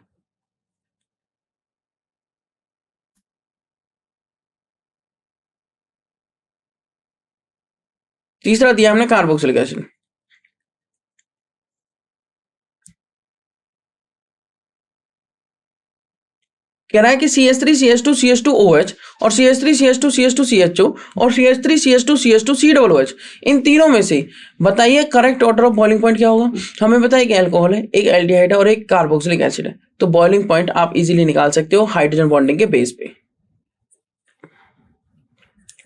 तीसरा दिया हमने कार्बोक्सिलिक एसिड। कह रहा है कि CH3 CH2 CH2OH और CH3 CH2 CH2 CHO और CH3 CH2 CH2 COOH, इन तीनों में से बताइए correct order of boiling point क्या होगा। हमें पता है कि अल्कोहल है, एक एल्डिहाइड है और एक कार्बोक्सिलिक एसिड है, तो बॉइलिंग पॉइंट आप इजीली निकाल सकते हो हाइड्रोजन बॉन्डिंग के बेस पे,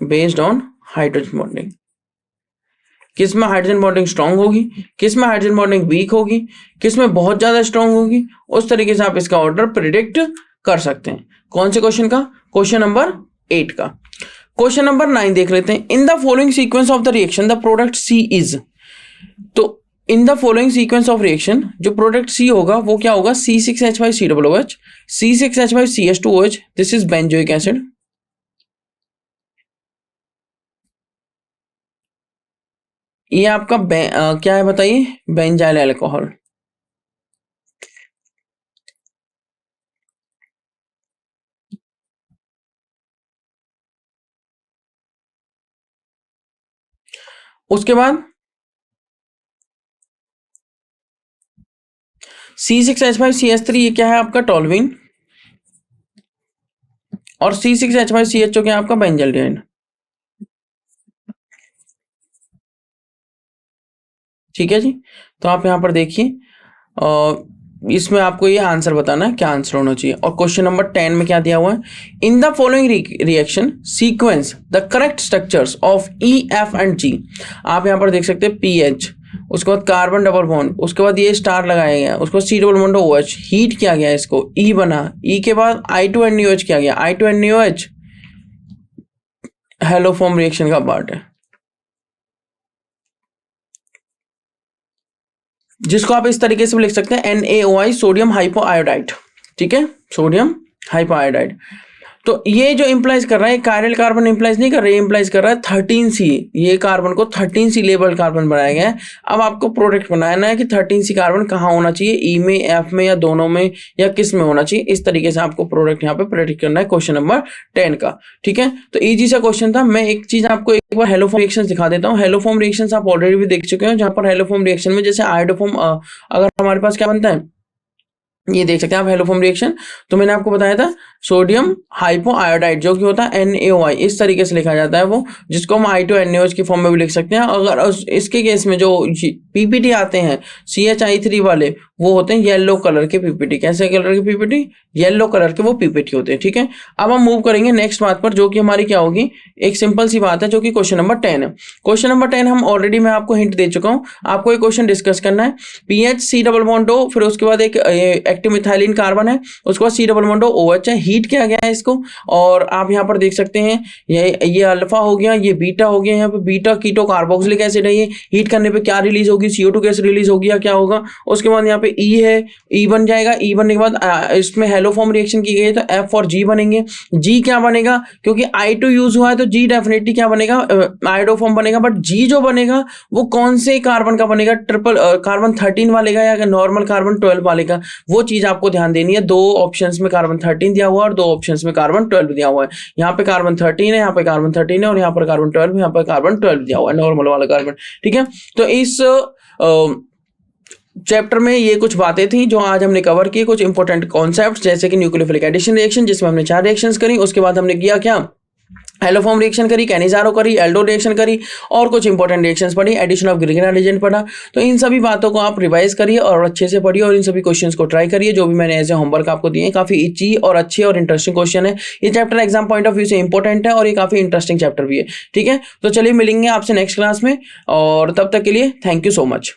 बेस्ड ऑन हाइड्रोजन बॉन्डिंग। किस में हाइड्रोजन बॉन्डिंग स्ट्रांग होगी, किस में हाइड्रोजन बॉन्डिंग वीक होगी, किस में बहुत ज्यादा स्ट्रांग होगी, उस तरीके से आप इसका ऑर्डर प्रिडिक्ट कर सकते हैं। कौन से क्वेश्चन का, क्वेश्चन नंबर 8 का। क्वेश्चन नंबर 9 देख लेते हैं। In the following sequence of the reaction the product C is, तो in the following sequence of reaction जो प्रोडक्ट सी होगा वो क्या होगा, C6H5COOH, C6H5CH2OH, this is benzoic acid. ये आपका क्या है बताइए, बेंजाइल अल्कोहल। उसके बाद C6H5CH3 ये क्या है आपका टोल्यूइन, और C6H5CHO क्या है आपका बेंजल्डिहाइड। ठीक है जी, तो आप यहाँ पर देखिए इसमें आपको ये आंसर बताना है क्या आंसर होना चाहिए। और क्वेश्चन नंबर 10 में क्या दिया हुआ है, इन the following reaction sequence the correct structures of E, F and G। आप यहाँ पर देख सकते हैं PH, उसके बाद कार्बन डबल बॉन्ड, उसके बाद ये स्टार लगाया गया, उसके बाद C double bond OH, heat किया गया इसको, E बना, E के बाद I2NaOH किया गया, I2NaOH हेलोफॉर्म रिएक्शन का पार्ट है, जिसको आप इस तरीके से भी लिख सकते हैं NaOI, सोडियम हाइपोआयोडाइड। ठीक है, सोडियम हाइपोआयोडाइड। तो ये जो इंप्लाइज कर रहा है कायरल कार्बन इंप्लाइज नहीं कर रहा है, इंप्लाइज कर रहा है 13C। ये कार्बन को 13C लेबल कार्बन बनाया गया है। अब आपको प्रोडक्ट बनाना है कि 13C कार्बन कहाँ होना चाहिए, ई में, एफ में, या दोनों में, या किस में होना चाहिए। इस तरीके से आपको प्रोडक्ट यहाँ पे प्रेडिक्ट करना है क्वेश्चन नंबर 10 का। ठीक है, तो इजी सा क्वेश्चन था। मैं एक चीज आपको एक बार हेलोफॉर्म रिएक्शन दिखा देता हूँ। हेलोफॉर्म रिएक्शन आप ऑलरेडी भी देख चुके हो, जहां पर हेलोफॉर्म रिएक्शन में जैसे आयोडोफॉर्म, अगर हमारे पास क्या बनता है, ये देख सकते हैं आप हेलोफॉर्म रिएक्शन। तो मैंने आपको बताया था सोडियम हाइपोआयोडाइड जो कि होता है NaOI, इस तरीके से लिखा जाता है वो, जिसको हम I2NaOH की फॉर्म में भी लिख सकते हैं। अगर इसके केस में जो PPT आते हैं CHI3 वाले, वो होते हैं येलो कलर के PPT। कैसे कलर के PPT, येलो कलर के वो PPT होते हैं। ठीक है, अब हम मूव करेंगे नेक्स्ट बात पर, जो कि हमारी क्या होगी, एक सिंपल सी बात है, जो कि क्वेश्चन नंबर 10 है। क्वेश्चन नंबर 10 हम ऑलरेडी, मैं आपको हिंट दे चुका हूँ, आपको एक क्वेश्चन डिस्कस करना है। PH C double bond O, फिर उसके बाद एक एक्टिव मिथाइलिन कार्बन है, उसके बाद C double bond O OH है, हीट किया गया है इसको। और आप यहाँ पर देख सकते हैं ये अल्फा हो गया, ये बीटा हो गया, यहाँ पे बीटा कीटो कार्बोक्सिलिक एसिड है। ये हीट करने पे क्या रिलीज होगी, CO2 गैस रिलीज होगी या क्या होगा। उसके बाद यहाँ पे E है, E बन जाएगा, E बनने के बाद इसमें हेलोफॉर्म रिएक्शन की गई है तो F और G बनेंगे। G क्या बनेगा, क्योंकि I2 यूज हुआ है तो G डेफिनेटली क्या बनेगा, आयोडोफॉर्म बनेगा। बट G जो बनेगा वो कौन से कार्बन का बनेगा, ट्रिपल कार्बन 13 वाले का या नॉर्मल कार्बन 12 वाले का, वो चीज आपको ध्यान देनी है। दो ऑप्शंस में कार्बन 13 दिया हुआ है और दो ऑप्शंस में कार्बन 12 दिया हुआ है। यहाँ पे कार्बन 13 है, यहाँ पे कार्बन 13 है, और यहाँ पर कार्बन 12, यहाँ पर कार्बन 12 दिया हुआ है, नॉर्मल वाला कार्बन। ठीक है, तो इस चैप्टर में ये कुछ बातें थी जो आज हमने कवर की, कुछ इंपॉर्टेंट कॉन्सेप्ट्स, जैसे कि न्यूक्लियोफिलिक एडिशन रिएक्शन, जिसमें हमने 4 रिएक्शंस करी। उसके बाद हमने किया क्या, हेलोफॉर्म रिएक्शन करी, कैनिजारो करी, एल्डो रिएक्शन करी, और कुछ इंपॉर्टेंट रिएक्शंस पढ़ी, एडिशन ऑफ ग्रिगेनाइड एजेंट पढ़ा। तो इन सभी बातों को आप रिवाइज करिए और अच्छे से पढ़िए, और इन सभी क्वेश्चंस को ट्राई करिए जो भी मैंने ऐसे होमवर्क आपको दिए हैं। काफी इजी और अच्छे और इंटरेस्टिंग क्वेश्चन है। ये chapter exam point of view से इंपॉर्टेंट है और ये काफी इंटरेस्टिंग चैप्टर भी है। ठीक है, तो चलिए मिलेंगे आपसे नेक्स्ट क्लास में, और तब तक के लिए थैंक यू सो मच।